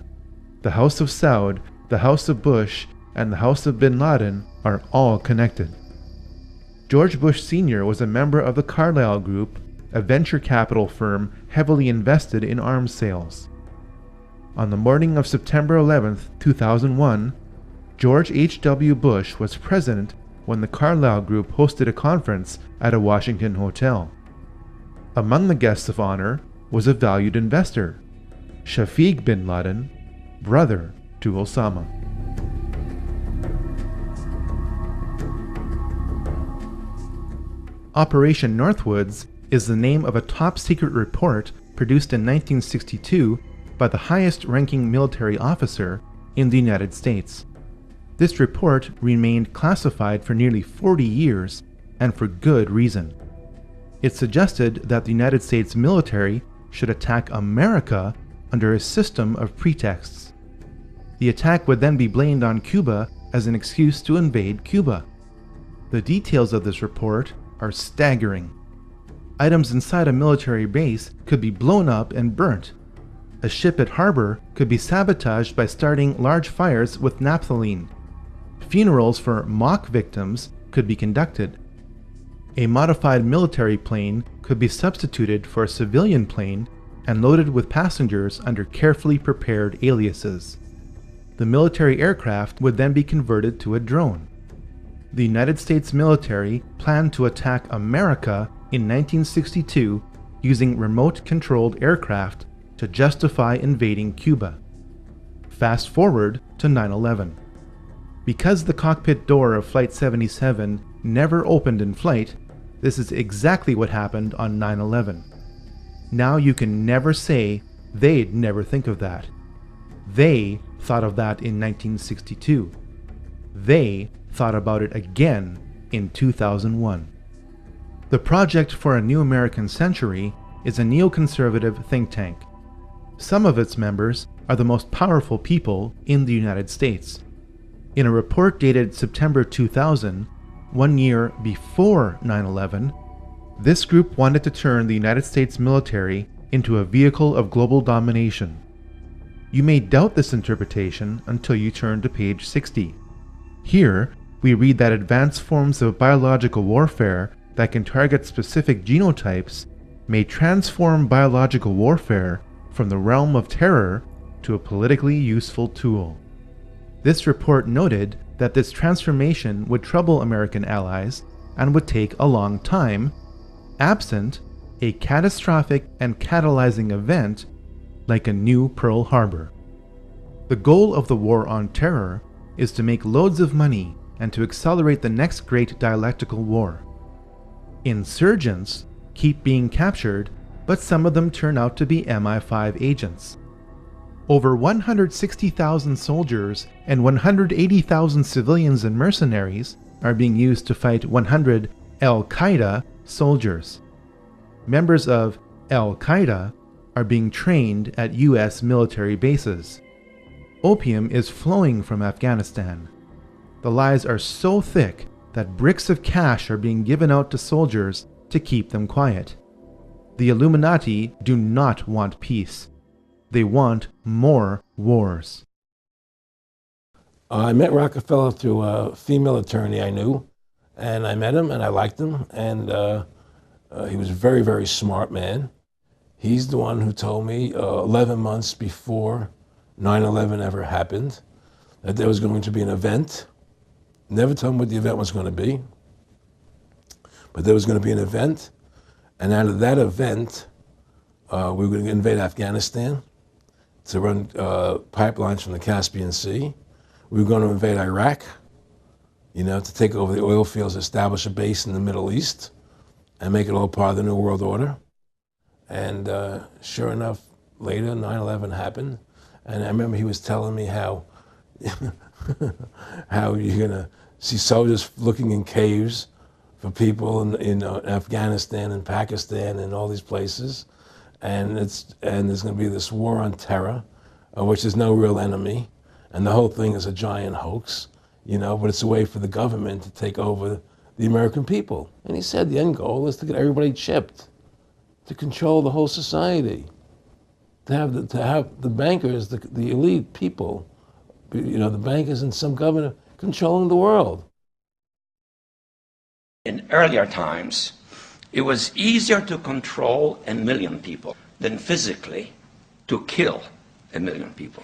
the House of Saud, the House of Bush, and the House of bin Laden are all connected. George Bush Sr. was a member of the Carlyle Group, a venture capital firm heavily invested in arms sales. On the morning of September 11, 2001, George H.W. Bush was president when the Carlyle Group hosted a conference at a Washington hotel. Among the guests of honor was a valued investor, Shafiq bin Laden, brother to Osama. Operation Northwoods is the name of a top-secret report produced in 1962 by the highest-ranking military officer in the United States. This report remained classified for nearly 40 years, and for good reason. It suggested that the United States military should attack America under a system of pretexts. The attack would then be blamed on Cuba as an excuse to invade Cuba. The details of this report are staggering. Items inside a military base could be blown up and burnt. A ship at harbor could be sabotaged by starting large fires with naphthalene. Funerals for mock victims could be conducted. A modified military plane could be substituted for a civilian plane and loaded with passengers under carefully prepared aliases. The military aircraft would then be converted to a drone. The United States military planned to attack America in 1962 using remote-controlled aircraft to justify invading Cuba. Fast forward to 9/11. Because the cockpit door of Flight 77 never opened in flight, this is exactly what happened on 9/11. Now you can never say they'd never think of that. They thought of that in 1962. They thought about it again in 2001. The Project for a New American Century is a neoconservative think tank. Some of its members are the most powerful people in the United States. In a report dated September 2000, 1 year before 9/11, this group wanted to turn the United States military into a vehicle of global domination. You may doubt this interpretation until you turn to page 60. Here, we read that advanced forms of biological warfare that can target specific genotypes may transform biological warfare from the realm of terror to a politically useful tool. This report noted that this transformation would trouble American allies and would take a long time, absent a catastrophic and catalyzing event like a new Pearl Harbor. The goal of the war on terror is to make loads of money and to accelerate the next great dialectical war. Insurgents keep being captured, but some of them turn out to be MI5 agents. Over 160,000 soldiers and 180,000 civilians and mercenaries are being used to fight 100 Al-Qaeda soldiers. Members of Al-Qaeda are being trained at US military bases. Opium is flowing from Afghanistan. The lies are so thick that bricks of cash are being given out to soldiers to keep them quiet. The Illuminati do not want peace. They want more wars. I met Rockefeller through a female attorney I knew, and I met him and I liked him, and he was a very, very smart man. He's the one who told me 11 months before 9/11 ever happened that there was going to be an event. Never told me what the event was going to be, but there was going to be an event, and out of that event, we were going to invade Afghanistan to run pipelines from the Caspian Sea. We were going to invade Iraq, to take over the oil fields, establish a base in the Middle East, and make it all part of the New World Order. And sure enough, later, 9/11 happened, and I remember he was telling me how how you're going to see soldiers looking in caves for people in Afghanistan and Pakistan and all these places. And there's going to be this war on terror, which is no real enemy. And the whole thing is a giant hoax, but it's a way for the government to take over the American people. And he said the end goal is to get everybody chipped, to control the whole society, to have the bankers, the elite people, the bankers and some governor controlling the world. In earlier times, it was easier to control 1 million people than physically to kill 1 million people.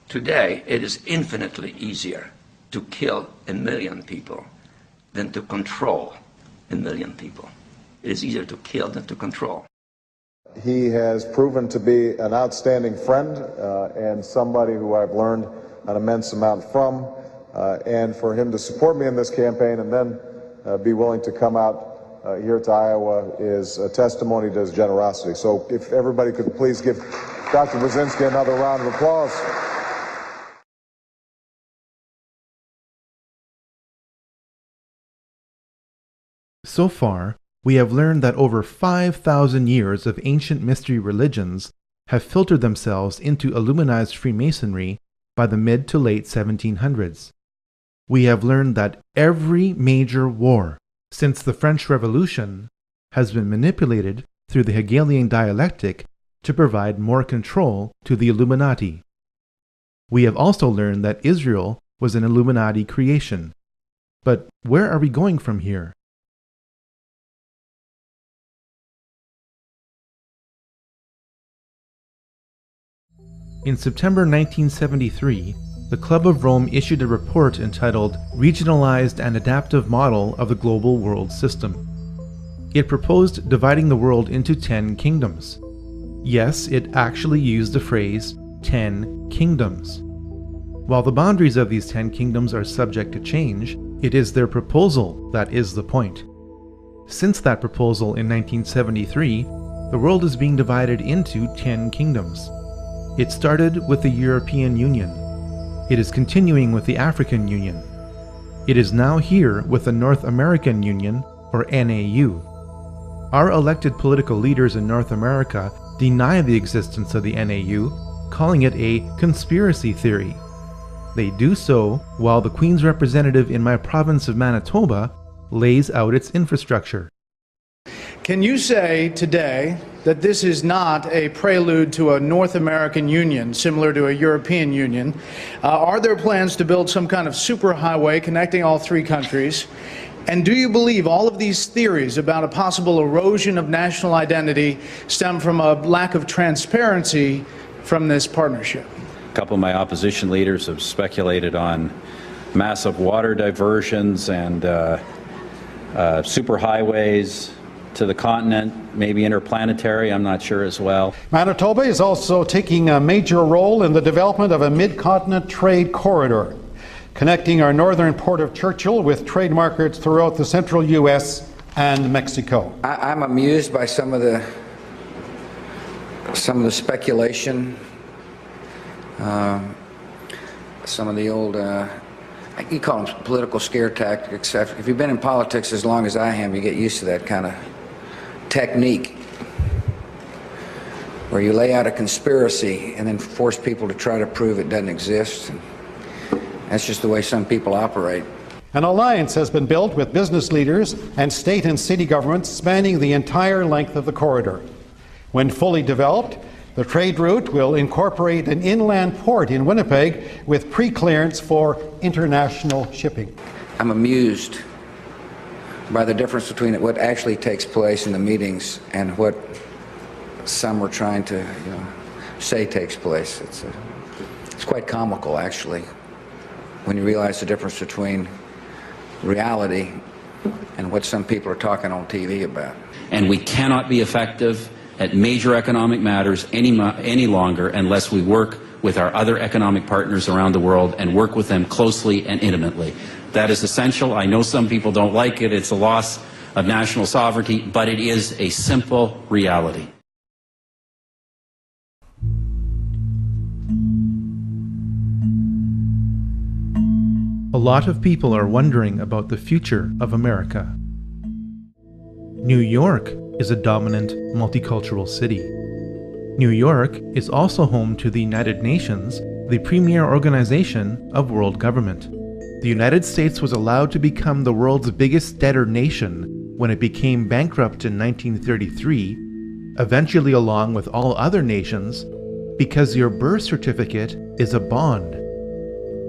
Today, it is infinitely easier to kill 1 million people than to control 1 million people. It is easier to kill than to control. He has proven to be an outstanding friend and somebody who I've learned an immense amount from, and for him to support me in this campaign and then be willing to come out here to Iowa is a testimony to his generosity. So if everybody could please give Dr. Brzezinski another round of applause. So far, we have learned that over 5,000 years of ancient mystery religions have filtered themselves into Illuminized Freemasonry by the mid to late 1700s. We have learned that every major war since the French Revolution has been manipulated through the Hegelian dialectic to provide more control to the Illuminati. We have also learned that Israel was an Illuminati creation. But where are we going from here? In September 1973, the Club of Rome issued a report entitled Regionalized and Adaptive Model of the Global World System. It proposed dividing the world into 10 kingdoms. Yes, it actually used the phrase 10 kingdoms. While the boundaries of these 10 kingdoms are subject to change, it is their proposal that is the point. Since that proposal in 1973, the world is being divided into 10 kingdoms. It started with the European Union. It is continuing with the African Union. It is now here with the North American Union, or NAU. Our elected political leaders in North America deny the existence of the NAU, calling it a conspiracy theory. They do so while the Queen's representative in my province of Manitoba lays out its infrastructure. Can you say today that this is not a prelude to a North American Union similar to a European Union? Are there plans to build some kind of superhighway connecting all three countries? And do you believe all of these theories about a possible erosion of national identity stem from a lack of transparency from this partnership? A couple of my opposition leaders have speculated on massive water diversions and superhighways to the continent, maybe interplanetary, I'm not sure as well. Manitoba is also taking a major role in the development of a mid-continent trade corridor, connecting our northern port of Churchill with trade markets throughout the central U.S. and Mexico. I'm amused by some of the speculation, some of the old, you call them political scare tactics. If you've been in politics as long as I have, you get used to that kind of technique where you lay out a conspiracy and then force people to try to prove it doesn't exist. That's just the way some people operate. An alliance has been built with business leaders and state and city governments spanning the entire length of the corridor. When fully developed, the trade route will incorporate an inland port in Winnipeg with pre-clearance for international shipping. I'm amused by the difference between what actually takes place in the meetings and what some are trying to say takes place. It's quite comical, actually, when you realize the difference between reality and what some people are talking on TV about. And we cannot be effective at major economic matters any longer unless we work with our other economic partners around the world and work with them closely and intimately. That is essential. I know some people don't like it. It's a loss of national sovereignty, but it is a simple reality. A lot of people are wondering about the future of America. New York is a dominant multicultural city. New York is also home to the United Nations, the premier organization of world government. The United States was allowed to become the world's biggest debtor nation when it became bankrupt in 1933, eventually along with all other nations, because your birth certificate is a bond.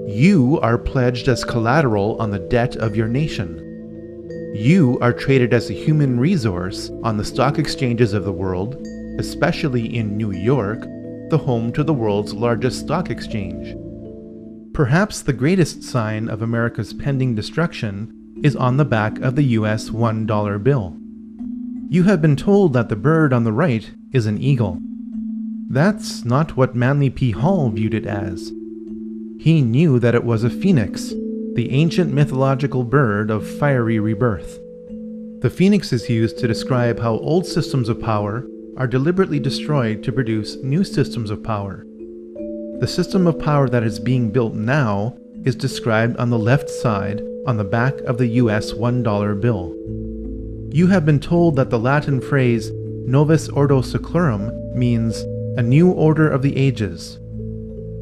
You are pledged as collateral on the debt of your nation. You are traded as a human resource on the stock exchanges of the world, especially in New York, the home to the world's largest stock exchange. Perhaps the greatest sign of America's pending destruction is on the back of the US $1 bill. You have been told that the bird on the right is an eagle. That's not what Manly P. Hall viewed it as. He knew that it was a phoenix, the ancient mythological bird of fiery rebirth. The phoenix is used to describe how old systems of power are deliberately destroyed to produce new systems of power. The system of power that is being built now is described on the left side on the back of the US $1 bill. You have been told that the Latin phrase Novus Ordo Seclorum means a new order of the ages.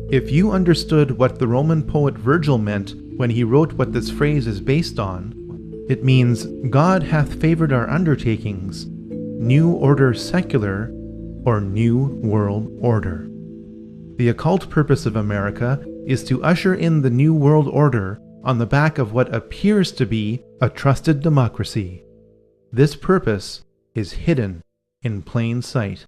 If you understood what the Roman poet Virgil meant when he wrote what this phrase is based on, it means God hath favored our undertakings, new order secular, or new world order. The occult purpose of America is to usher in the new world order on the back of what appears to be a trusted democracy. This purpose is hidden in plain sight.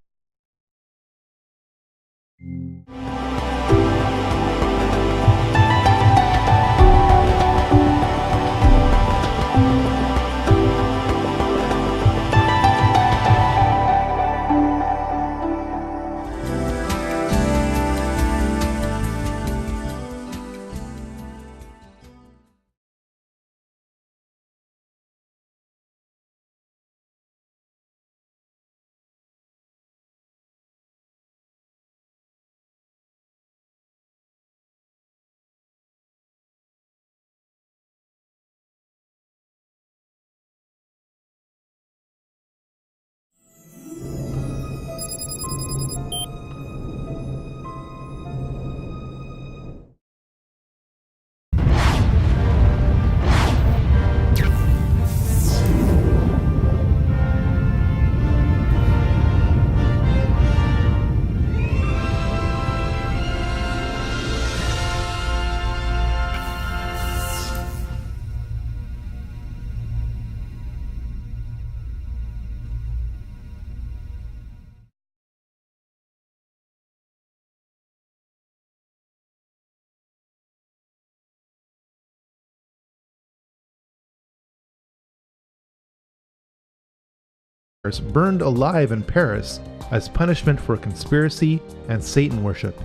burned alive in Paris as punishment for conspiracy and Satan worship.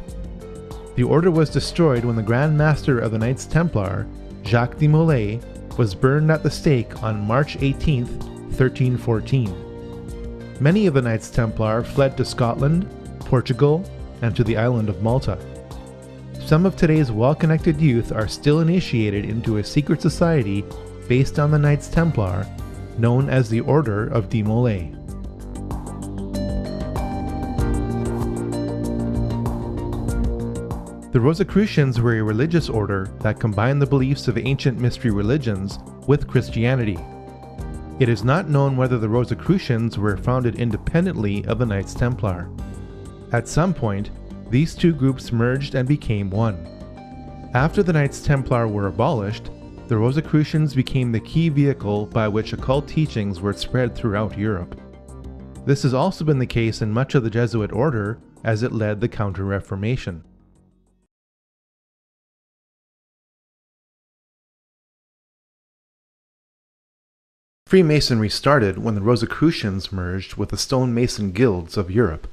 The order was destroyed when the Grand Master of the Knights Templar, Jacques de Molay, was burned at the stake on March 18, 1314. Many of the Knights Templar fled to Scotland, Portugal, and to the island of Malta. Some of today's well-connected youth are still initiated into a secret society based on the Knights Templar, known as the Order of de Molay. The Rosicrucians were a religious order that combined the beliefs of ancient mystery religions with Christianity. It is not known whether the Rosicrucians were founded independently of the Knights Templar. At some point, these two groups merged and became one. After the Knights Templar were abolished, the Rosicrucians became the key vehicle by which occult teachings were spread throughout Europe. This has also been the case in much of the Jesuit order as it led the Counter-Reformation. Freemasonry started when the Rosicrucians merged with the stonemason guilds of Europe.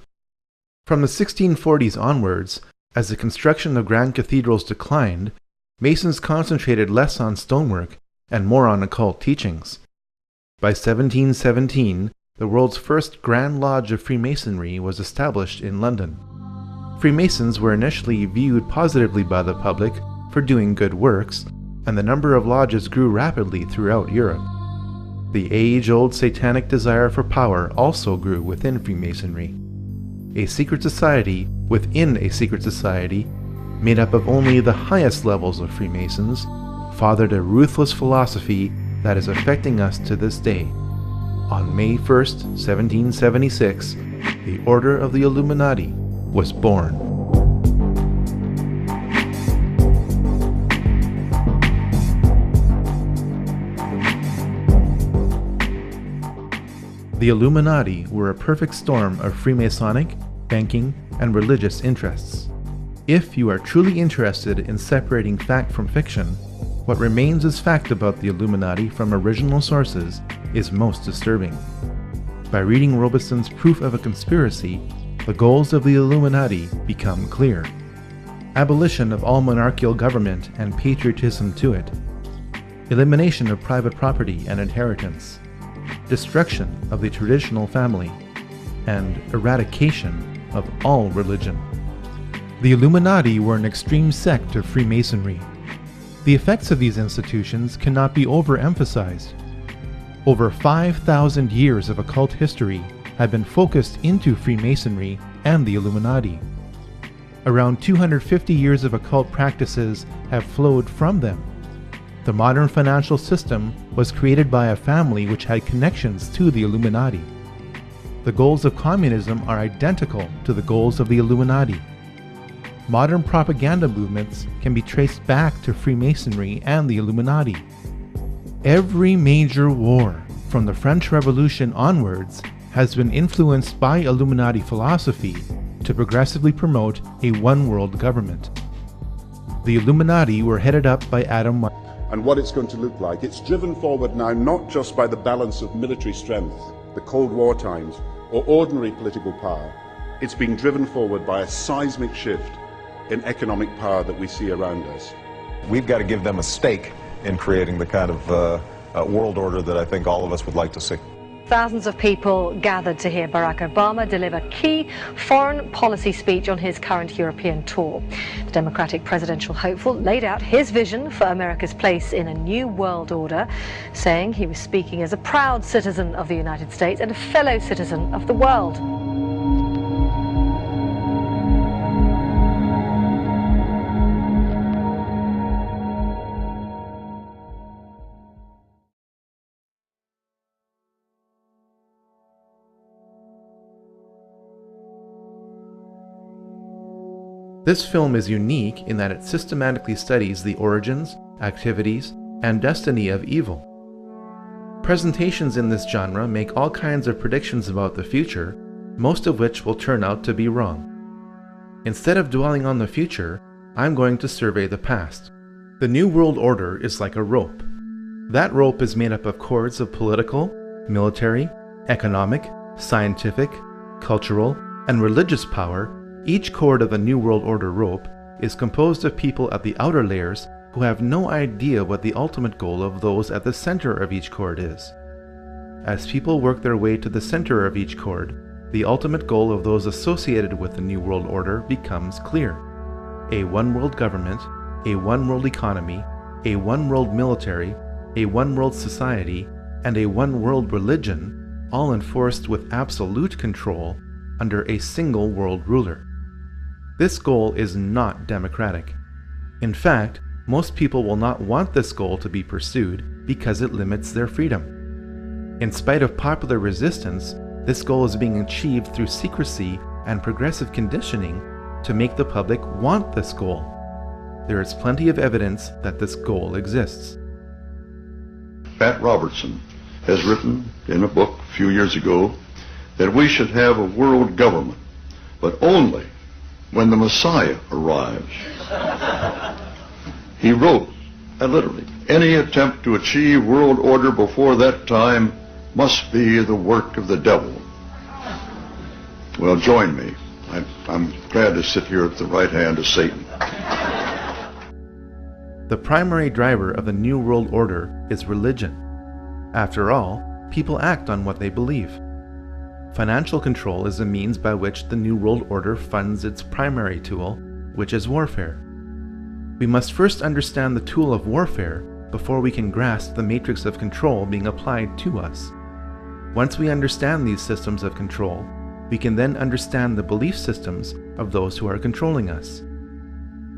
From the 1640s onwards, as the construction of grand cathedrals declined, Masons concentrated less on stonework and more on occult teachings. By 1717, the world's first Grand Lodge of Freemasonry was established in London. Freemasons were initially viewed positively by the public for doing good works, and the number of lodges grew rapidly throughout Europe. The age-old satanic desire for power also grew within Freemasonry. A secret society within a secret society, made up of only the highest levels of Freemasons, fathered a ruthless philosophy that is affecting us to this day. On May 1st, 1776, the Order of the Illuminati was born. The Illuminati were a perfect storm of Freemasonic, banking, and religious interests. If you are truly interested in separating fact from fiction, what remains as fact about the Illuminati from original sources is most disturbing. By reading Robeson's Proof of a Conspiracy, the goals of the Illuminati become clear. Abolition of all monarchical government and patriotism to it. Elimination of private property and inheritance. Destruction of the traditional family, and eradication of all religion. The Illuminati were an extreme sect of Freemasonry. The effects of these institutions cannot be overemphasized. Over 5,000 years of occult history have been focused into Freemasonry and the Illuminati. Around 250 years of occult practices have flowed from them. The modern financial system was created by a family which had connections to the Illuminati. The goals of communism are identical to the goals of the Illuminati. Modern propaganda movements can be traced back to Freemasonry and the Illuminati. Every major war, from the French Revolution onwards, has been influenced by Illuminati philosophy to progressively promote a one-world government. The Illuminati were headed up by Adam and what it's going to look like. It's driven forward now not just by the balance of military strength, the Cold War times, or ordinary political power. It's being driven forward by a seismic shift in economic power that we see around us. We've got to give them a stake in creating the kind of world order that I think all of us would like to see. Thousands of people gathered to hear Barack Obama deliver key foreign policy speech on his current European tour. The Democratic presidential hopeful laid out his vision for America's place in a new world order, saying he was speaking as a proud citizen of the United States and a fellow citizen of the world. This film is unique in that it systematically studies the origins, activities, and destiny of evil. Presentations in this genre make all kinds of predictions about the future, most of which will turn out to be wrong. Instead of dwelling on the future, I'm going to survey the past. The New World Order is like a rope. That rope is made up of cords of political, military, Economic, scientific, cultural, and religious power, each cord of the New World Order rope is composed of people at the outer layers who have no idea what the ultimate goal of those at the center of each cord is. As people work their way to the center of each cord, the ultimate goal of those associated with the New World Order becomes clear. A one-world government, a one-world economy, a one-world military, a one-world society, and a one-world religion, all enforced with absolute control under a single world ruler. This goal is not democratic. In fact, most people will not want this goal to be pursued because it limits their freedom. In spite of popular resistance, this goal is being achieved through secrecy and progressive conditioning to make the public want this goal. There is plenty of evidence that this goal exists. Pat Robertson has written in a book a few years ago that we should have a world government, but only when the Messiah arrives. He wrote, literally, any attempt to achieve world order before that time must be the work of the devil. Well, join me. I'm glad to sit here at the right hand of Satan. The primary driver of the New World Order is religion. After all, people act on what they believe. Financial control is the means by which the New World Order funds its primary tool, which is warfare. We must first understand the tool of warfare before we can grasp the matrix of control being applied to us. Once we understand these systems of control, we can then understand the belief systems of those who are controlling us.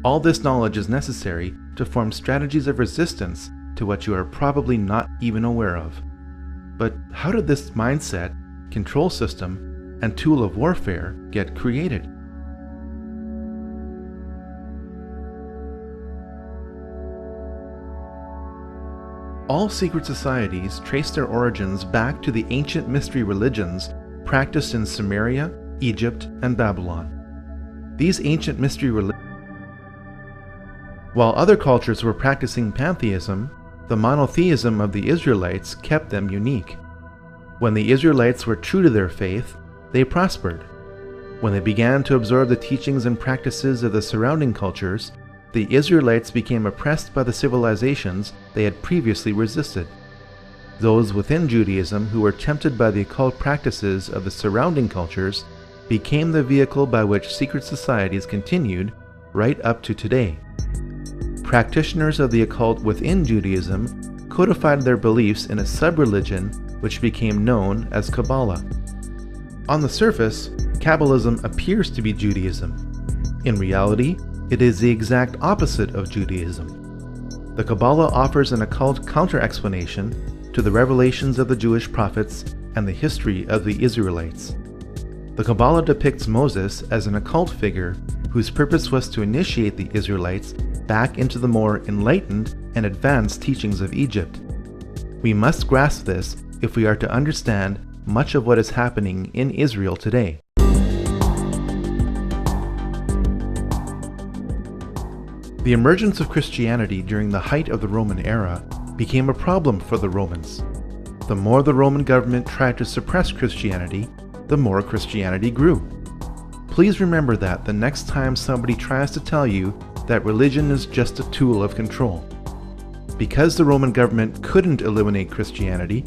All this knowledge is necessary to form strategies of resistance to what you are probably not even aware of. But how did this mindset, control system, and tool of warfare get created? All secret societies trace their origins back to the ancient mystery religions practiced in Sumeria, Egypt, and Babylon. These ancient mystery religions, while other cultures were practicing pantheism, the monotheism of the Israelites kept them unique. When the Israelites were true to their faith, they prospered. When they began to absorb the teachings and practices of the surrounding cultures, the Israelites became oppressed by the civilizations they had previously resisted. Those within Judaism who were tempted by the occult practices of the surrounding cultures became the vehicle by which secret societies continued right up to today. Practitioners of the occult within Judaism codified their beliefs in a sub-religion which became known as Kabbalah. On the surface, Kabbalism appears to be Judaism. In reality, it is the exact opposite of Judaism. The Kabbalah offers an occult counter-explanation to the revelations of the Jewish prophets and the history of the Israelites. The Kabbalah depicts Moses as an occult figure whose purpose was to initiate the Israelites back into the more enlightened and advanced teachings of Egypt. We must grasp this if we are to understand much of what is happening in Israel today. The emergence of Christianity during the height of the Roman era became a problem for the Romans. The more the Roman government tried to suppress Christianity, the more Christianity grew. Please remember that the next time somebody tries to tell you that religion is just a tool of control. Because the Roman government couldn't eliminate Christianity,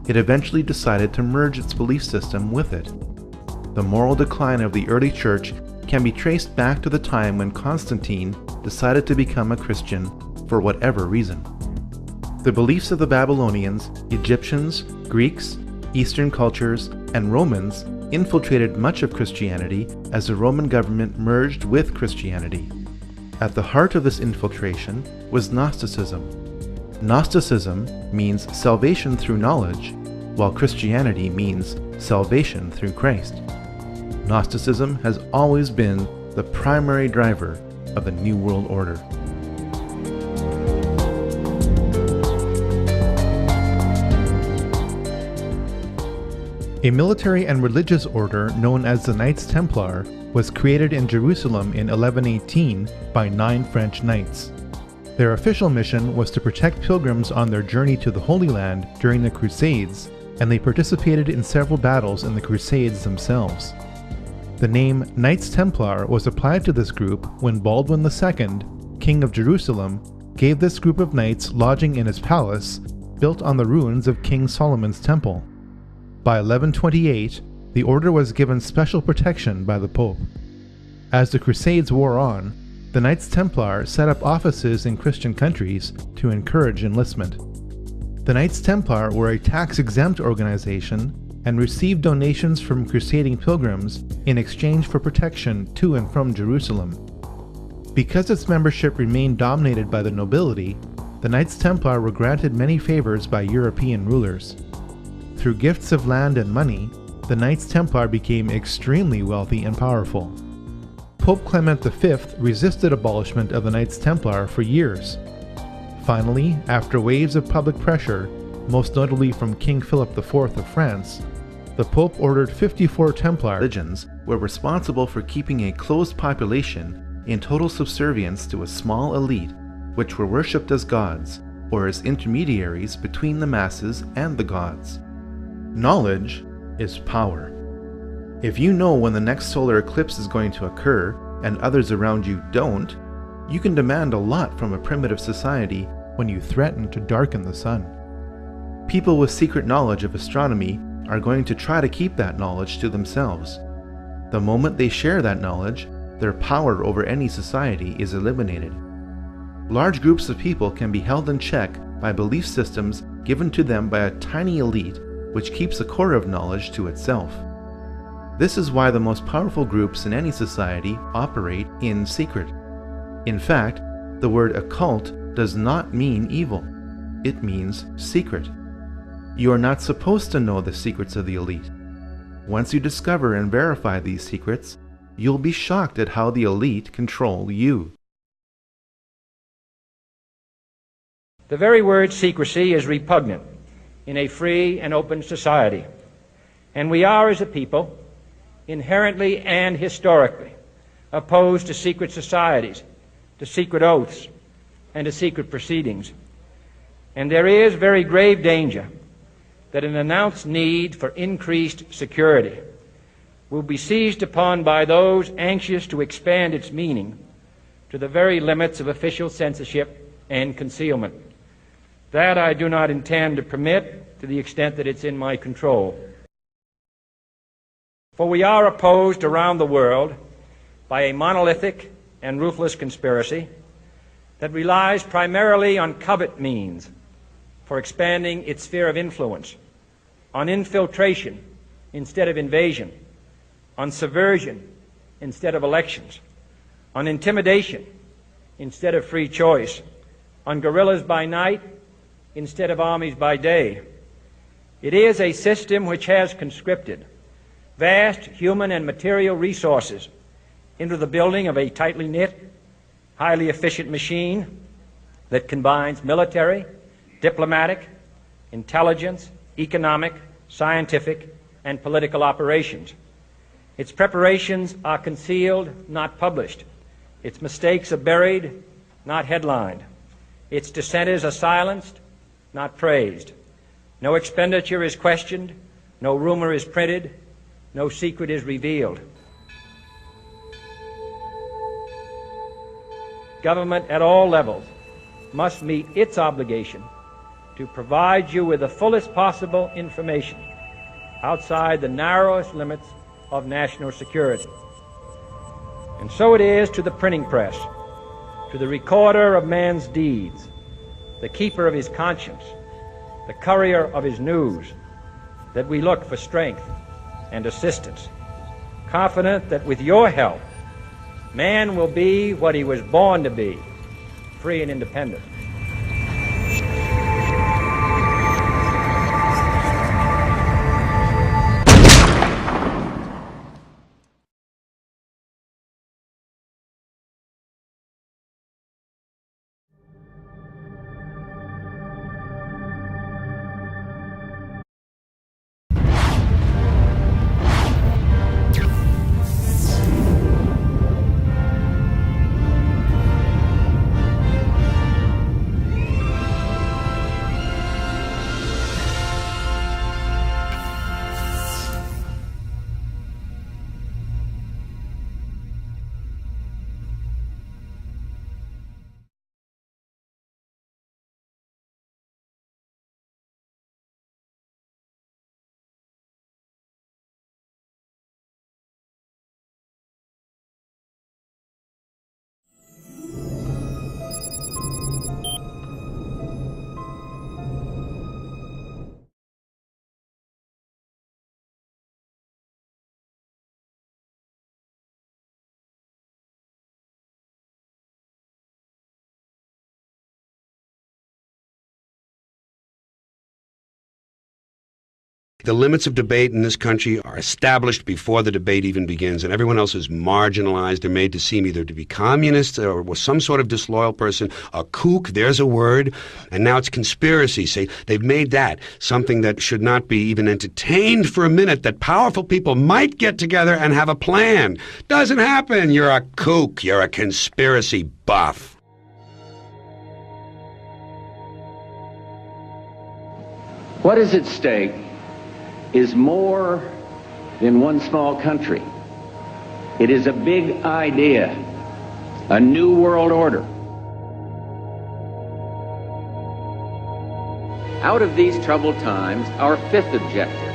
it eventually decided to merge its belief system with it. The moral decline of the early church can be traced back to the time when Constantine decided to become a Christian for whatever reason. The beliefs of the Babylonians, Egyptians, Greeks, Eastern cultures, and Romans infiltrated much of Christianity as the Roman government merged with Christianity. At the heart of this infiltration was Gnosticism. Gnosticism means salvation through knowledge, while Christianity means salvation through Christ. Gnosticism has always been the primary driver of the New World Order. A military and religious order known as the Knights Templar was created in Jerusalem in 1118 by 9 French knights. Their official mission was to protect pilgrims on their journey to the Holy Land during the Crusades and they participated in several battles in the Crusades themselves. The name Knights Templar was applied to this group when Baldwin II, King of Jerusalem, gave this group of knights lodging in his palace, built on the ruins of King Solomon's temple. By 1128, the order was given special protection by the Pope. As the Crusades wore on, the Knights Templar set up offices in Christian countries to encourage enlistment. The Knights Templar were a tax-exempt organization and received donations from crusading pilgrims in exchange for protection to and from Jerusalem. Because its membership remained dominated by the nobility, the Knights Templar were granted many favors by European rulers. Through gifts of land and money, the Knights Templar became extremely wealthy and powerful. Pope Clement V resisted abolishment of the Knights Templar for years. Finally, after waves of public pressure, most notably from King Philip IV of France, the Pope ordered 54 Templar religions were responsible for keeping a closed population in total subservience to a small elite, which were worshipped as gods, or as intermediaries between the masses and the gods. Knowledge is power. If you know when the next solar eclipse is going to occur, and others around you don't, you can demand a lot from a primitive society when you threaten to darken the sun. People with secret knowledge of astronomy are going to try to keep that knowledge to themselves. The moment they share that knowledge, their power over any society is eliminated. Large groups of people can be held in check by belief systems given to them by a tiny elite which keeps a core of knowledge to itself. This is why the most powerful groups in any society operate in secret. In fact, the word occult does not mean evil. It means secret. You are not supposed to know the secrets of the elite. Once you discover and verify these secrets, you'll be shocked at how the elite control you. The very word secrecy is repugnant in a free and open society, and we are, as a people, inherently and historically opposed to secret societies, to secret oaths, and to secret proceedings. And there is very grave danger that an announced need for increased security will be seized upon by those anxious to expand its meaning to the very limits of official censorship and concealment. That I do not intend to permit to the extent that it's in my control. For we are opposed around the world by a monolithic and ruthless conspiracy that relies primarily on covert means for expanding its sphere of influence, on infiltration instead of invasion, on subversion instead of elections, on intimidation instead of free choice, on guerrillas by night instead of armies by day. It is a system which has conscripted vast human and material resources into the building of a tightly knit, highly efficient machine that combines military, diplomatic, intelligence, economic, scientific, and political operations. Its preparations are concealed, not published. Its mistakes are buried, not headlined. Its dissenters are silenced, not praised. No expenditure is questioned, no rumor is printed, no secret is revealed. Government at all levels must meet its obligation to provide you with the fullest possible information outside the narrowest limits of national security. And so it is to the printing press, to the recorder of man's deeds, the keeper of his conscience, the courier of his news, that we look for strength and assistance, confident that with your help, man will be what he was born to be, free and independent. The limits of debate in this country are established before the debate even begins, and everyone else is marginalized. They're made to seem either to be communists or some sort of disloyal person. A kook, there's a word. And now it's conspiracy. Say, they've made that something that should not be even entertained for a minute, that powerful people might get together and have a plan. Doesn't happen. You're a kook. You're a conspiracy buff. What is at stake is more than one small country. It is a big idea, a new world order. Out of these troubled times, our fifth objective,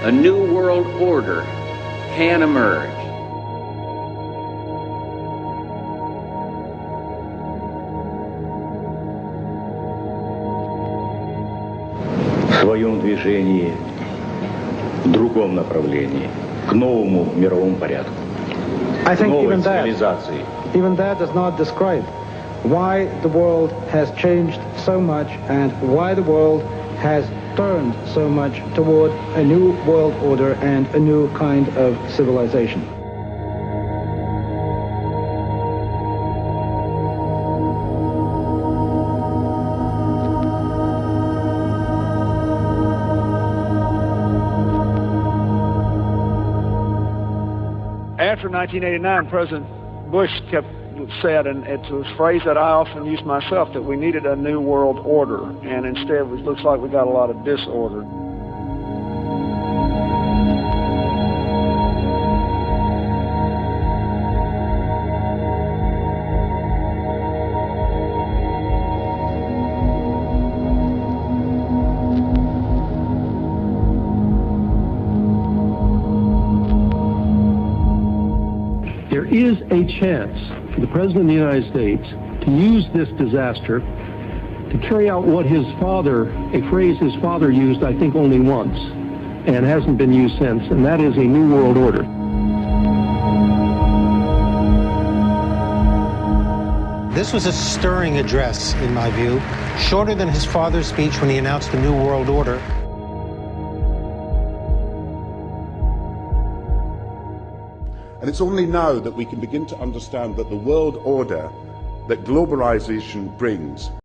a new world order, can emerge. В своем движении в другом направлении, к новому мировому порядку, к новой цивилизации. Even that does not describe why the world has changed so much and why the world has turned so much toward a new world order and a new kind of civilization. After 1989, President Bush said, and it's a phrase that I often use myself, that we needed a new world order, and instead it looks like we got a lot of disorder. There is a chance for the President of the United States to use this disaster to carry out what his father, a phrase his father used, I think, only once, and hasn't been used since, and that is a new world order. This was a stirring address, in my view, shorter than his father's speech when he announced the New World Order. And it's only now that we can begin to understand that the world order that globalization brings